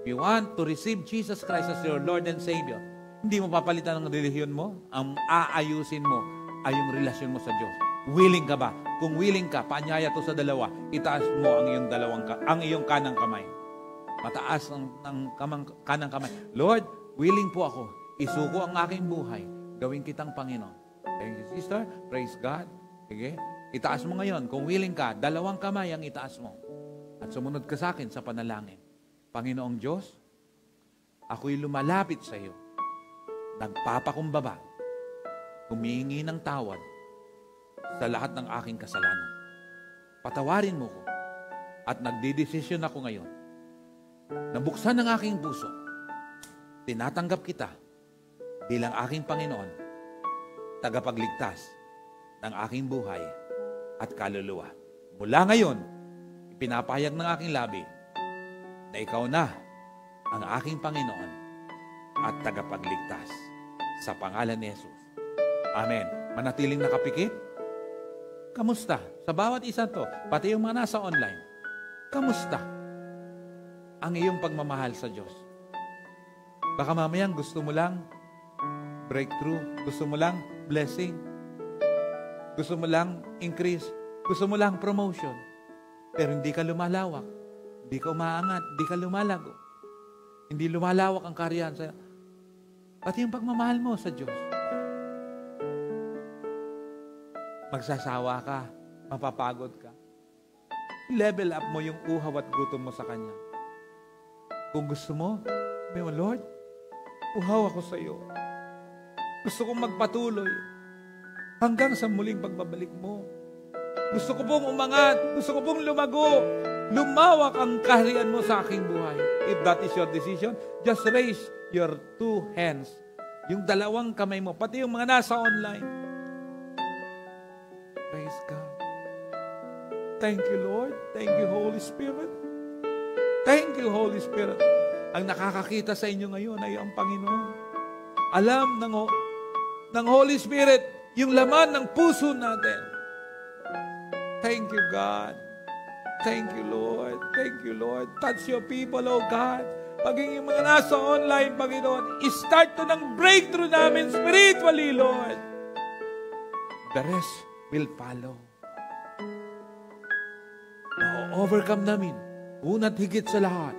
if you want to receive Jesus Christ as your Lord and Savior, hindi mo papalitan ng relihiyon mo, ang aayusin mo ay yung relasyon mo sa Diyos. Willing ka ba? Kung willing ka, paanyaya to sa dalawa, itaas mo ang iyong kanang kamay. Mataas ang kanang kamay. Lord, willing po ako. Isuko ang aking buhay. Gawin kitang Panginoon. Thank you, sister. Praise God. Sige. Itaas mo ngayon. Kung willing ka, 2 kamay ang itaas mo. At sumunod ka sa akin sa panalangin. Panginoong Diyos, ako'y lumalapit sa iyo. Nagpapakumbaba. Humihingi ng tawad sa lahat ng aking kasalanan. Patawarin mo ko. At nagdidesisyon ako ngayon. Nabuksan ang aking puso. Tinatanggap kita bilang aking Panginoon, tagapagligtas ng aking buhay at kaluluwa. Mula ngayon, ipinapahayag ng aking labi na ikaw na ang aking Panginoon at tagapagligtas sa pangalan ni Jesus. Amen. Manatiling nakapikit? Kamusta? Sa bawat isa to, pati yung mga nasa online, kamusta ang iyong pagmamahal sa Diyos? Baka mamayang gusto mo lang breakthrough, gusto mo lang blessing, gusto mo lang increase, gusto mo lang promotion, pero hindi ka lumalawak, hindi ka umaangat, hindi ka lumalago, hindi lumalawak ang kariyan sa'yo. Pati yung pagmamahal mo sa Diyos. Magsasawa ka, mapapagod ka. Level up mo yung uhaw at gutom mo sa Kanya. Kung gusto mo, may Lord, uhaw ako sa iyo. Gusto kong magpatuloy hanggang sa muling pagbabalik mo. Gusto ko pong umangat. Gusto ko pong lumago. Lumawak ang kaharian mo sa aking buhay. If that is your decision, just raise your 2 hands. Yung 2 kamay mo, pati yung mga nasa online. Praise God. Thank you, Lord. Thank you, Holy Spirit. Thank you, Holy Spirit. Ang nakakakita sa inyo ngayon ay ang Panginoon. Alam ng Holy Spirit yung laman ng puso natin. Thank you, God. Thank you, Lord. Thank you, Lord. Touch your people, oh God. Paging yung mga nasa online, Panginoon, i-start to ng breakthrough namin spiritually, Lord. The rest will follow. Ma-overcome namin. Una't higit sa lahat,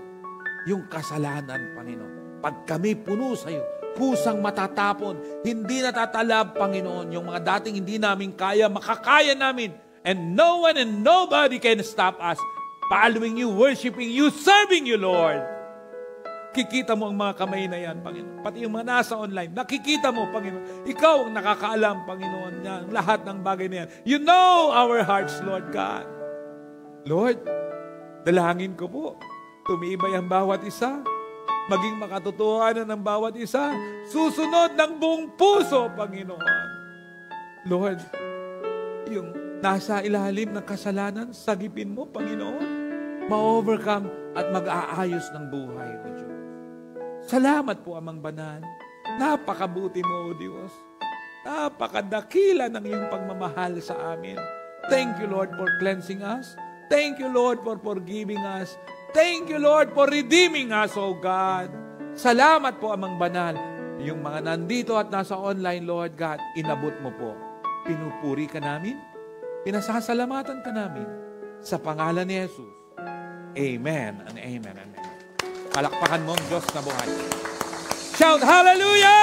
yung kasalanan, Panginoon. Pag kami puno sa iyo, pusang matatapon, hindi natatalab, Panginoon, yung mga dating hindi namin kaya, makakaya namin. And no one and nobody can stop us following you, worshiping you, serving you, Lord. Kikita mo ang mga kamay na yan, Panginoon. Pati yung mga nasa online, nakikita mo, Panginoon. Ikaw ang nakakaalam, Panginoon, yan, lahat ng bagay na yan. You know our hearts, Lord God. Lord, dalangin ko po, tumibay ang bawat isa, maging makatotohanan ng bawat isa, susunod ng buong puso, Panginoon. Lord, yung nasa ilalim ng kasalanan, sagipin mo, Panginoon, ma-overcome at mag-aayos ng buhay, O Diyos. Salamat po, Amang Banal. Napakabuti mo, O Diyos. Napakadakila ng iyong pagmamahal sa amin. Thank you, Lord, for cleansing us. Thank you, Lord, for forgiving us. Thank you, Lord, for redeeming us, O God. Salamat po, Amang Banal. Yung mga nandito at nasa online, Lord God, inabot mo po. Pinupuri ka namin. Pinasasalamatan ka namin. Sa pangalan ni Jesus. Amen and amen and amen. Palakpakan mo ang Diyos na buhay. Shout, hallelujah!